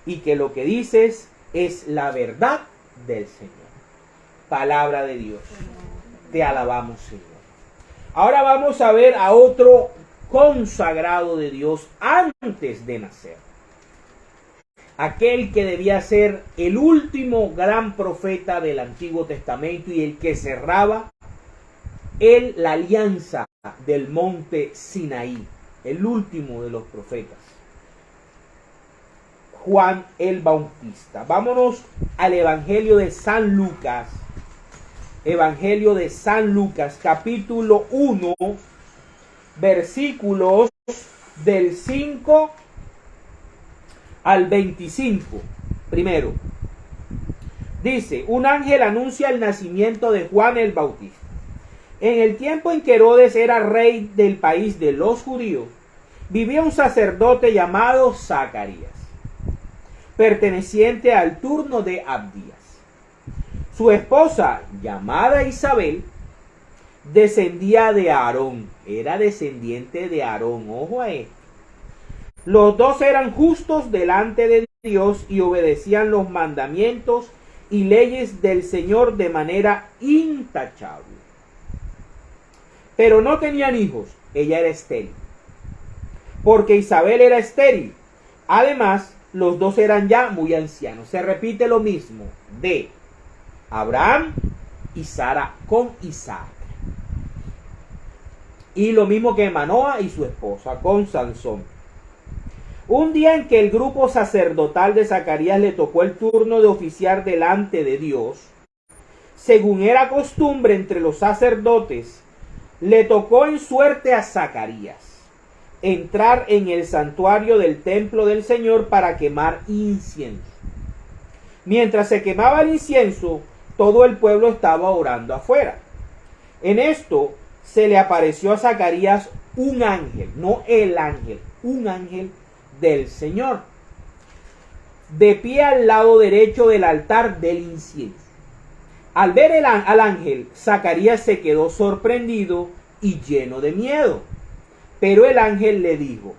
y que lo que dices es la verdad del Señor. Palabra de Dios. Te alabamos, Señor. Ahora vamos a ver a otro consagrado de Dios antes de nacer. Aquel que debía ser el último gran profeta del Antiguo Testamento y el que cerraba la alianza del monte Sinaí, el último de los profetas, Juan el Bautista. Vámonos al Evangelio de San Lucas. Evangelio de San Lucas, capítulo 1, versículos del 5 al 25. Primero, dice: un ángel anuncia el nacimiento de Juan el Bautista. En el tiempo en que Herodes era rey del país de los judíos, vivía un sacerdote llamado Zacarías, perteneciente al turno de Abdías. Su esposa, llamada Isabel, descendía de Aarón, era descendiente de Aarón, ojo a esto. Los dos eran justos delante de Dios y obedecían los mandamientos y leyes del Señor de manera intachable. Pero no tenían hijos, ella era estéril, porque Isabel era estéril. Además, los dos eran ya muy ancianos. Se repite lo mismo de Abraham y Sara con Isaac. Y lo mismo que Manoa y su esposa con Sansón. Un día en que el grupo sacerdotal de Zacarías le tocó el turno de oficiar delante de Dios, según era costumbre entre los sacerdotes, le tocó en suerte a Zacarías entrar en el santuario del templo del Señor para quemar incienso. Mientras se quemaba el incienso, todo el pueblo estaba orando afuera. En esto se le apareció a Zacarías un ángel, no el ángel, un ángel del Señor, de pie al lado derecho del altar del incienso. Al ver al ángel, Zacarías se quedó sorprendido y lleno de miedo. Pero el ángel le dijo: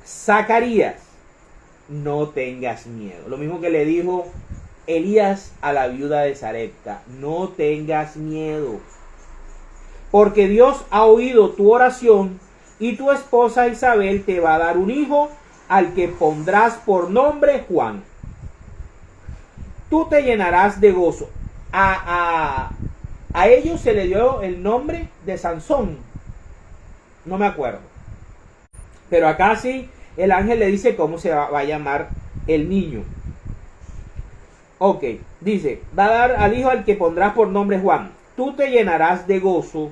Zacarías, no tengas miedo. Lo mismo que le dijo Elías a la viuda de Sarepta: no tengas miedo, porque Dios ha oído tu oración y tu esposa Isabel te va a dar un hijo al que pondrás por nombre Juan. Tú te llenarás de gozo. A ellos se le dio el nombre de Sansón, no me acuerdo, pero acá sí el ángel le dice cómo se va a llamar el niño. Ok, dice: va a dar al hijo al que pondrás por nombre Juan. Tú te llenarás de gozo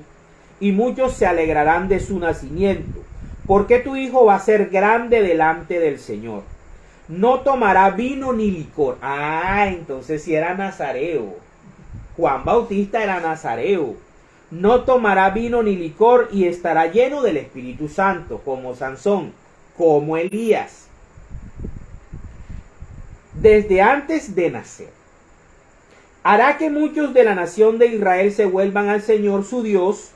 y muchos se alegrarán de su nacimiento, porque tu hijo va a ser grande delante del Señor. No tomará vino ni licor. Entonces si era nazareo. Juan Bautista era nazareo. No tomará vino ni licor y estará lleno del Espíritu Santo, como Sansón, como Elías, desde antes de nacer. Hará que muchos de la nación de Israel se vuelvan al Señor su Dios.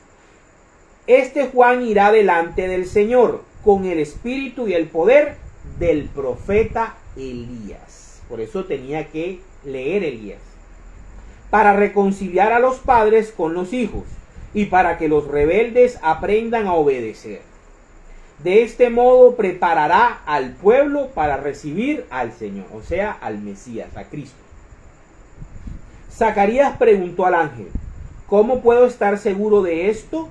Este Juan irá delante del Señor con el espíritu y el poder del profeta Elías. Por eso tenía que leer Elías. Para reconciliar a los padres con los hijos y para que los rebeldes aprendan a obedecer. De este modo preparará al pueblo para recibir al Señor, o sea, al Mesías, a Cristo. Zacarías preguntó al ángel: ¿cómo puedo estar seguro de esto?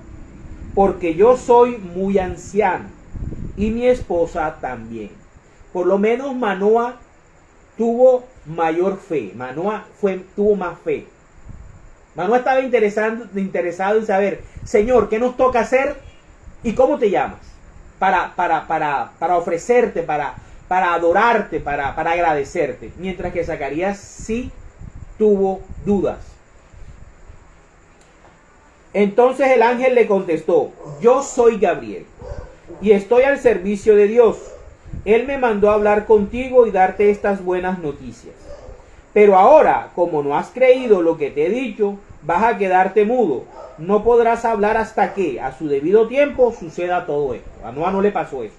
Porque yo soy muy anciano y mi esposa también. Por lo menos Manoah tuvo mayor fe. Manoah tuvo más fe. Manoah estaba interesado en saber: Señor, ¿qué nos toca hacer y cómo te llamas? Para ofrecerte, para adorarte, para agradecerte. Mientras que Zacarías sí tuvo dudas. Entonces el ángel le contestó: yo soy Gabriel y estoy al servicio de Dios. Él me mandó a hablar contigo y darte estas buenas noticias. Pero ahora, como no has creído lo que te he dicho, vas a quedarte mudo. No podrás hablar hasta que, a su debido tiempo, suceda todo esto. A Noa no le pasó eso.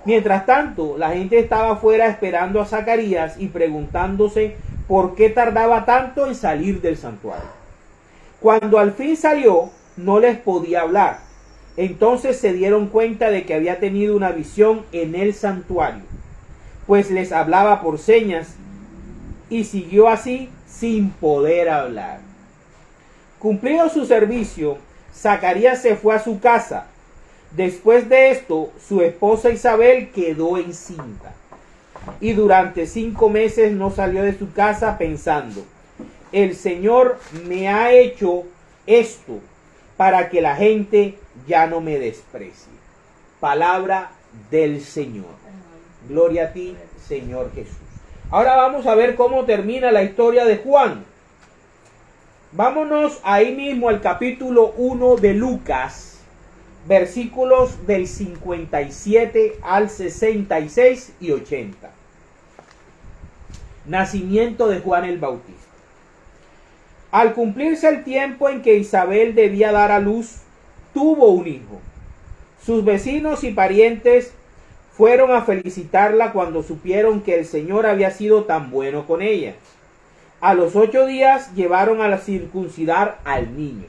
Mientras tanto, la gente estaba afuera esperando a Zacarías y preguntándose por qué tardaba tanto en salir del santuario. Cuando al fin salió, no les podía hablar. Entonces se dieron cuenta de que había tenido una visión en el santuario, pues les hablaba por señas, y siguió así sin poder hablar. Cumplido su servicio, Zacarías se fue a su casa. Después de esto, su esposa Isabel quedó encinta, y durante 5 meses no salió de su casa pensando: el Señor me ha hecho esto para que la gente ya no me desprecie. Palabra del Señor. Gloria a ti, Señor Jesús. Ahora vamos a ver cómo termina la historia de Juan. Vámonos ahí mismo al capítulo 1 de Lucas, versículos del 57 al 66 y 80. Nacimiento de Juan el Bautista. Al cumplirse el tiempo en que Isabel debía dar a luz, tuvo un hijo. Sus vecinos y parientes fueron a felicitarla cuando supieron que el Señor había sido tan bueno con ella. A los 8 días llevaron a circuncidar al niño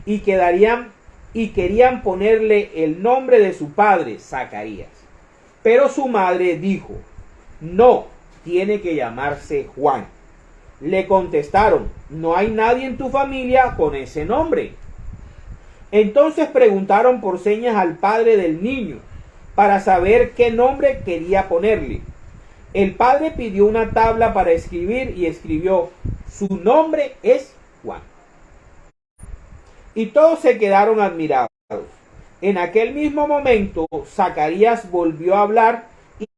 y querían ponerle el nombre de su padre, Zacarías. Pero su madre dijo: no, tiene que llamarse Juan. Le contestaron: no hay nadie en tu familia con ese nombre. Entonces preguntaron por señas al padre del niño para saber qué nombre quería ponerle. El padre pidió una tabla para escribir y escribió: su nombre es Juan. Y todos se quedaron admirados. En aquel mismo momento, Zacarías volvió a hablar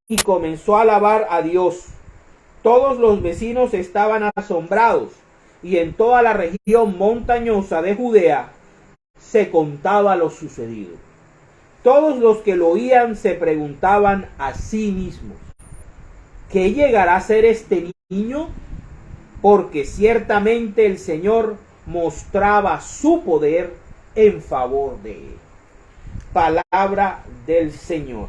y comenzó a alabar a Dios. Todos los vecinos estaban asombrados, y en toda la región montañosa de Judea se contaba lo sucedido. Todos los que lo oían se preguntaban a sí mismos: ¿qué llegará a ser este niño? Porque ciertamente el Señor mostraba su poder en favor de él. Palabra del Señor.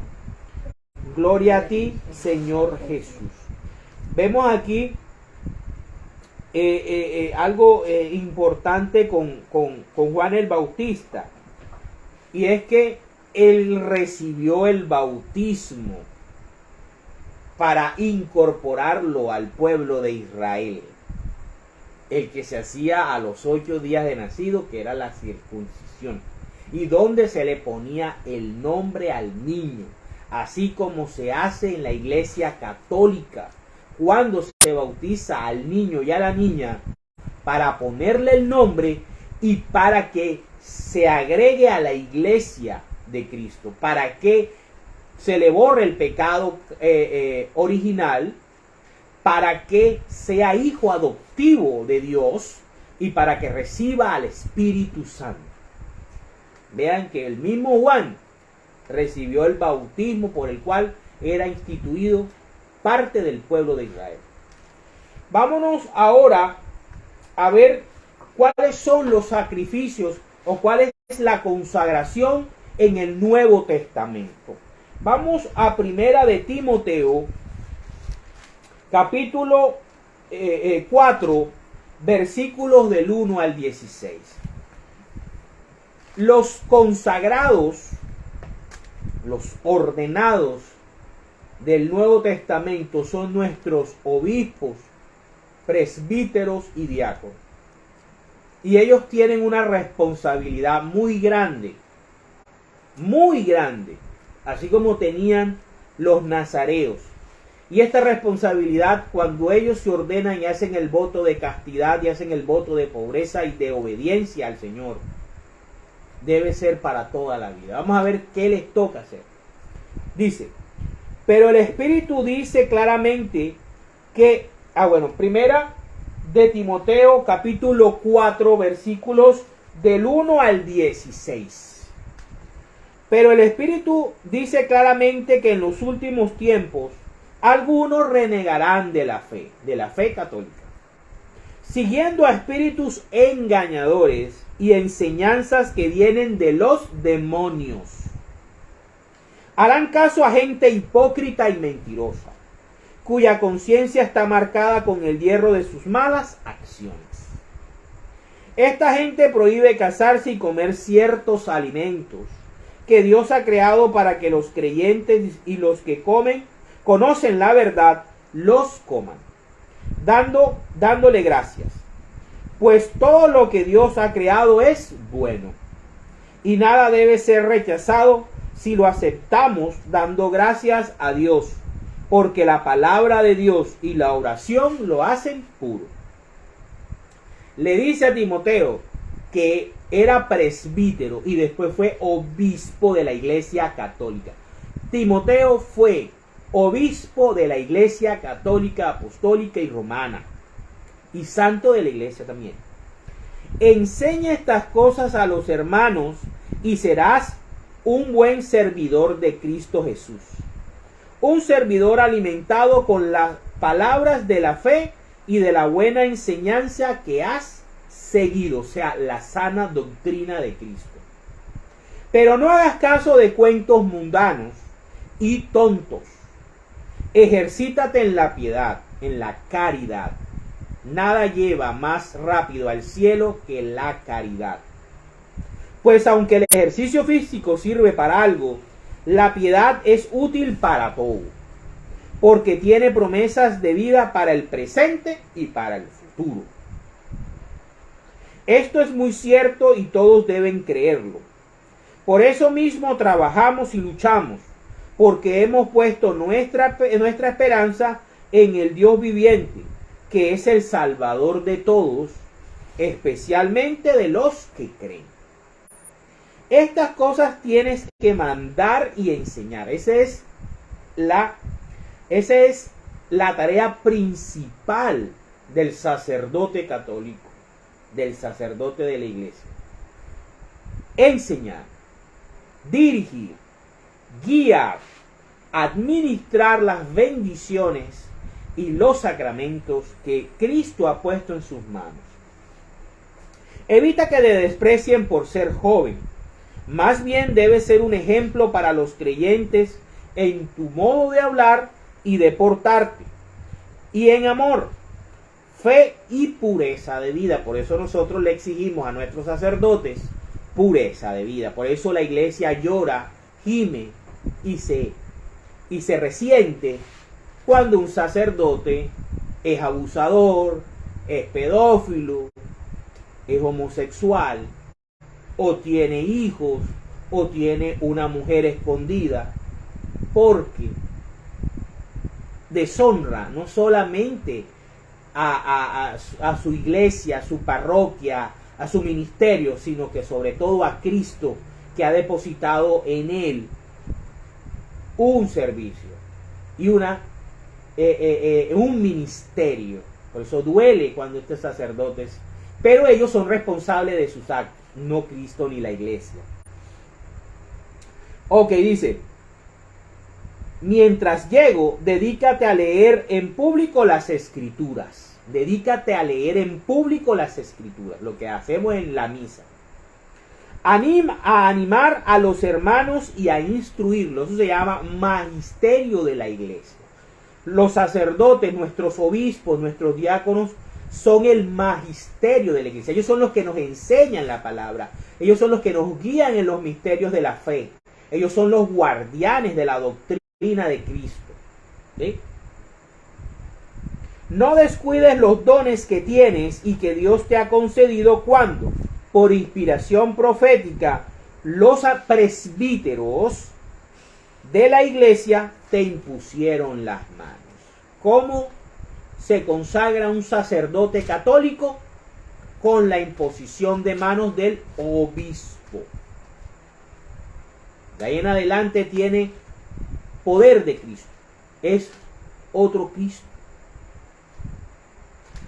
Gloria a ti, Señor Jesús. Vemos aquí algo importante con Juan el Bautista, y es que él recibió el bautismo para incorporarlo al pueblo de Israel, el que se hacía a los 8 días de nacido, que era la circuncisión, y donde se le ponía el nombre al niño, así como se hace en la Iglesia Católica cuando se bautiza al niño y a la niña, para ponerle el nombre y para que se agregue a la Iglesia de Cristo, para que se le borre el pecado original, para que sea hijo adoptivo de Dios y para que reciba al Espíritu Santo. Vean que el mismo Juan recibió el bautismo por el cual era instituido parte del pueblo de Israel. Vámonos ahora a ver cuáles son los sacrificios o cuál es la consagración en el Nuevo Testamento. Vamos a primera de Timoteo, capítulo 4, versículos del 1 al 16. Los consagrados, los ordenados del Nuevo Testamento son nuestros obispos, presbíteros y diáconos. Y ellos tienen una responsabilidad muy grande, así como tenían los nazareos. Y esta responsabilidad, cuando ellos se ordenan y hacen el voto de castidad y hacen el voto de pobreza y de obediencia al Señor, debe ser para toda la vida. Vamos a ver qué les toca hacer. Dice, pero el Espíritu dice claramente que, primera de Timoteo, capítulo 4, versículos del 1 al 16. Pero el Espíritu dice claramente que en los últimos tiempos algunos renegarán de la fe católica, siguiendo a espíritus engañadores y enseñanzas que vienen de los demonios. Harán caso a gente hipócrita y mentirosa, cuya conciencia está marcada con el hierro de sus malas acciones. Esta gente prohíbe casarse y comer ciertos alimentos que Dios ha creado para que los creyentes y los que conocen la verdad, los coman, dándole gracias. Pues todo lo que Dios ha creado es bueno, y nada debe ser rechazado si lo aceptamos dando gracias a Dios, porque la palabra de Dios y la oración lo hacen puro. Le dice a Timoteo que era presbítero y después fue obispo de la Iglesia Católica. Timoteo fue obispo de la Iglesia Católica, Apostólica y Romana, y santo de la Iglesia también. Enseña estas cosas a los hermanos y serás un buen servidor de Cristo Jesús, un servidor alimentado con las palabras de la fe y de la buena enseñanza que has seguido, o sea, la sana doctrina de Cristo. Pero no hagas caso de cuentos mundanos y tontos. Ejercítate en la piedad, en la caridad. Nada lleva más rápido al cielo que la caridad. Pues aunque el ejercicio físico sirve para algo, la piedad es útil para todo, porque tiene promesas de vida para el presente y para el futuro. Esto es muy cierto y todos deben creerlo. Por eso mismo trabajamos y luchamos, porque hemos puesto nuestra esperanza en el Dios viviente, que es el Salvador de todos, especialmente de los que creen. Estas cosas tienes que mandar y enseñar. Esa es la tarea principal del sacerdote católico, del sacerdote de la iglesia. Enseñar, dirigir, guiar, administrar las bendiciones y los sacramentos que Cristo ha puesto en sus manos. Evita que te desprecien por ser joven. Más bien debes ser un ejemplo para los creyentes en tu modo de hablar y de portarte, y en amor, fe y pureza de vida. Por eso nosotros le exigimos a nuestros sacerdotes pureza de vida. Por eso la iglesia llora, gime y se resiente cuando un sacerdote es abusador, es pedófilo, es homosexual, o tiene hijos, o tiene una mujer escondida, porque deshonra no solamente a su iglesia, a su parroquia, a su ministerio, sino que sobre todo a Cristo, que ha depositado en él un servicio y un ministerio. Por eso duele cuando estos sacerdotes, pero ellos son responsables de sus actos, no Cristo ni la iglesia. Ok, dice: mientras llego, dedícate a leer en público las escrituras. Dedícate a leer en público las escrituras, lo que hacemos en la misa. a animar a los hermanos y a instruirlos. Eso se llama magisterio de la iglesia. Los sacerdotes, nuestros obispos, nuestros diáconos son el magisterio de la iglesia. Ellos son los que nos enseñan la palabra. Ellos son los que nos guían en los misterios de la fe. Ellos son los guardianes de la doctrina de Cristo. ¿Sí? No descuides los dones que tienes y que Dios te ha concedido cuando, por inspiración profética, los presbíteros de la iglesia te impusieron las manos. ¿Cómo se consagra un sacerdote católico? Con la imposición de manos del obispo. De ahí en adelante tiene poder de Cristo. Es otro Cristo.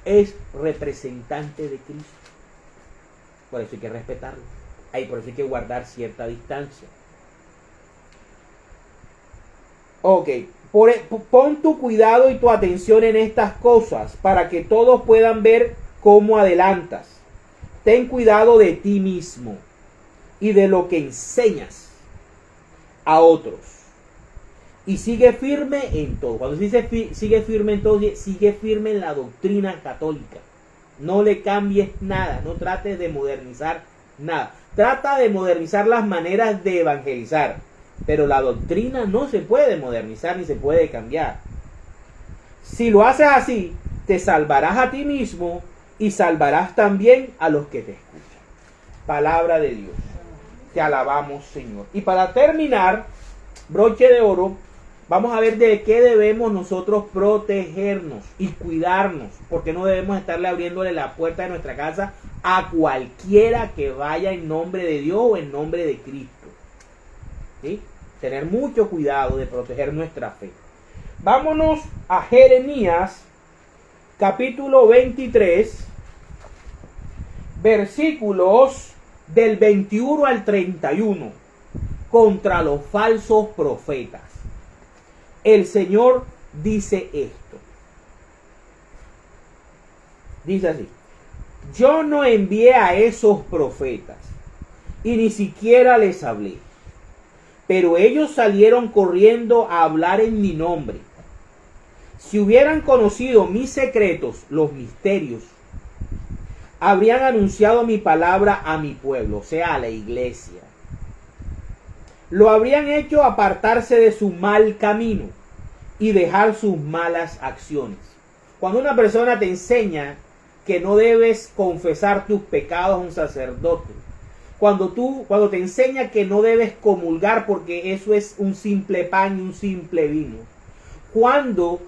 Es representante de Cristo. Por eso hay que respetarlo. Por eso hay que guardar cierta distancia. Ok. Pon tu cuidado y tu atención en estas cosas para que todos puedan ver cómo adelantas. Ten cuidado de ti mismo y de lo que enseñas a otros. Y sigue firme en todo. Cuando se dice sigue firme en todo, sigue firme en la doctrina católica. No le cambies nada. No trates de modernizar nada. Trata de modernizar las maneras de evangelizar. Pero la doctrina no se puede modernizar ni se puede cambiar. Si lo haces así, te salvarás a ti mismo y salvarás también a los que te escuchan. Palabra de Dios. Te alabamos, Señor. Y para terminar, broche de oro, vamos a ver de qué debemos nosotros protegernos y cuidarnos. Porque no debemos estarle abriéndole la puerta de nuestra casa a cualquiera que vaya en nombre de Dios o en nombre de Cristo. ¿Sí? Tener mucho cuidado de proteger nuestra fe. Vámonos a Jeremías, capítulo 23, versículos del 21 al 31, contra los falsos profetas. El Señor dice esto. Dice así: yo no envié a esos profetas y ni siquiera les hablé. Pero ellos salieron corriendo a hablar en mi nombre. Si hubieran conocido mis secretos, los misterios, habrían anunciado mi palabra a mi pueblo, o sea, a la iglesia. Lo habrían hecho apartarse de su mal camino y dejar sus malas acciones. Cuando una persona te enseña que no debes confesar tus pecados a un sacerdote, cuando te enseña que no debes comulgar porque eso es un simple pan y un simple vino, cuando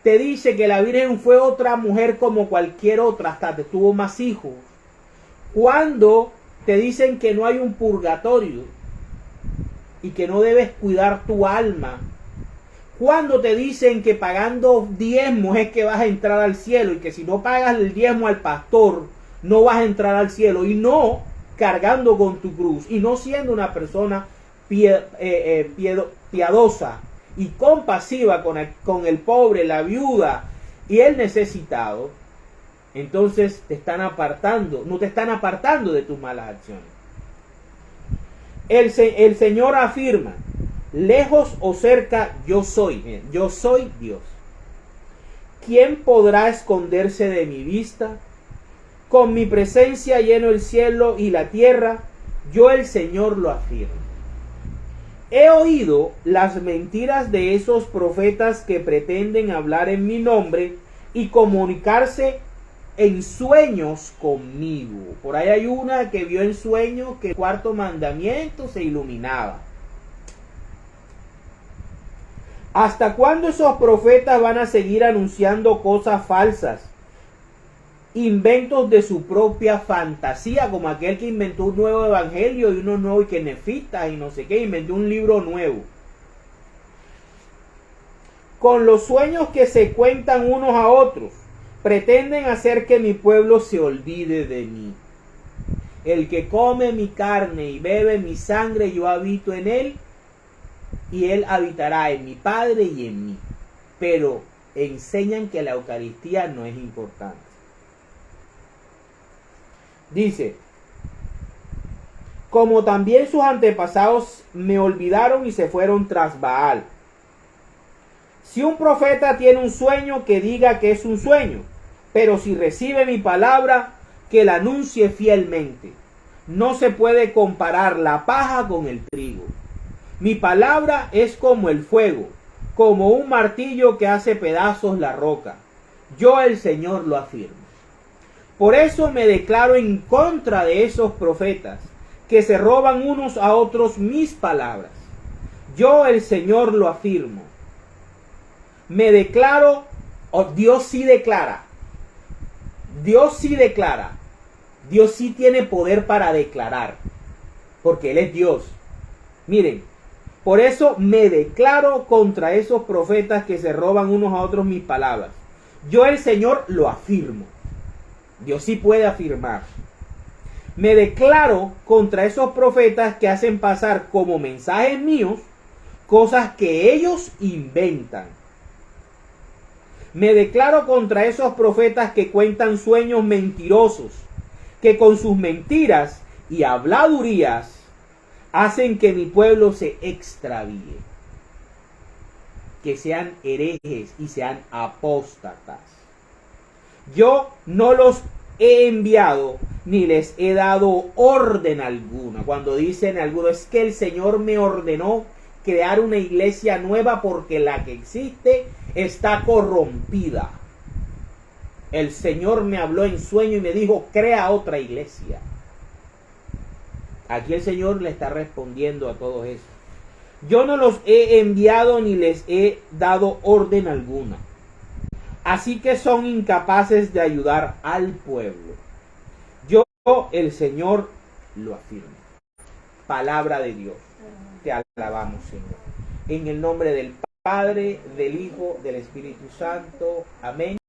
te dice que la Virgen fue otra mujer como cualquier otra, hasta te tuvo más hijos, cuando te dicen que no hay un purgatorio y que no debes cuidar tu alma, cuando te dicen que pagando diezmos es que vas a entrar al cielo y que si no pagas el diezmo al pastor no vas a entrar al cielo, y no cargando con tu cruz y no siendo una persona piadosa y compasiva con el pobre, la viuda y el necesitado, entonces te están apartando, no te están apartando de tus malas acciones. El Señor afirma: lejos o cerca, yo soy. Miren, yo soy Dios. ¿Quién podrá esconderse de mi vista? Con mi presencia lleno el cielo y la tierra, yo el Señor lo afirmo. He oído las mentiras de esos profetas que pretenden hablar en mi nombre y comunicarse en sueños conmigo. Por ahí hay una que vio en sueños que el cuarto mandamiento se iluminaba. ¿Hasta cuándo esos profetas van a seguir anunciando cosas falsas? Inventos de su propia fantasía, como aquel que inventó un nuevo evangelio y uno nuevo y que nefitas y no sé qué, inventó un libro nuevo. Con los sueños que se cuentan unos a otros, pretenden hacer que mi pueblo se olvide de mí. El que come mi carne y bebe mi sangre, yo habito en él y él habitará en mi Padre y en mí. Pero enseñan que la Eucaristía no es importante. Dice: como también sus antepasados me olvidaron y se fueron tras Baal. Si un profeta tiene un sueño, que diga que es un sueño, pero si recibe mi palabra, que la anuncie fielmente. No se puede comparar la paja con el trigo. Mi palabra es como el fuego, como un martillo que hace pedazos la roca. Yo, el Señor, lo afirmo. Por eso me declaro en contra de esos profetas que se roban unos a otros mis palabras. Yo, el Señor, lo afirmo. Me declaro, Dios sí declara. Dios sí declara. Dios sí tiene poder para declarar, porque Él es Dios. Miren, por eso me declaro contra esos profetas que se roban unos a otros mis palabras. Yo, el Señor, lo afirmo. Dios sí puede afirmar. Me declaro contra esos profetas que hacen pasar como mensajes míos cosas que ellos inventan. Me declaro contra esos profetas que cuentan sueños mentirosos, que con sus mentiras y habladurías hacen que mi pueblo se extravíe, que sean herejes y sean apóstatas. Yo no los he enviado ni les he dado orden alguna. Cuando dicen algunos, es que el Señor me ordenó crear una iglesia nueva porque la que existe está corrompida. El Señor me habló en sueño y me dijo, crea otra iglesia. Aquí el Señor le está respondiendo a todo eso. Yo no los he enviado ni les he dado orden alguna. Así que son incapaces de ayudar al pueblo. Yo, el Señor, lo afirmo. Palabra de Dios. Te alabamos, Señor. En el nombre del Padre, del Hijo, del Espíritu Santo. Amén.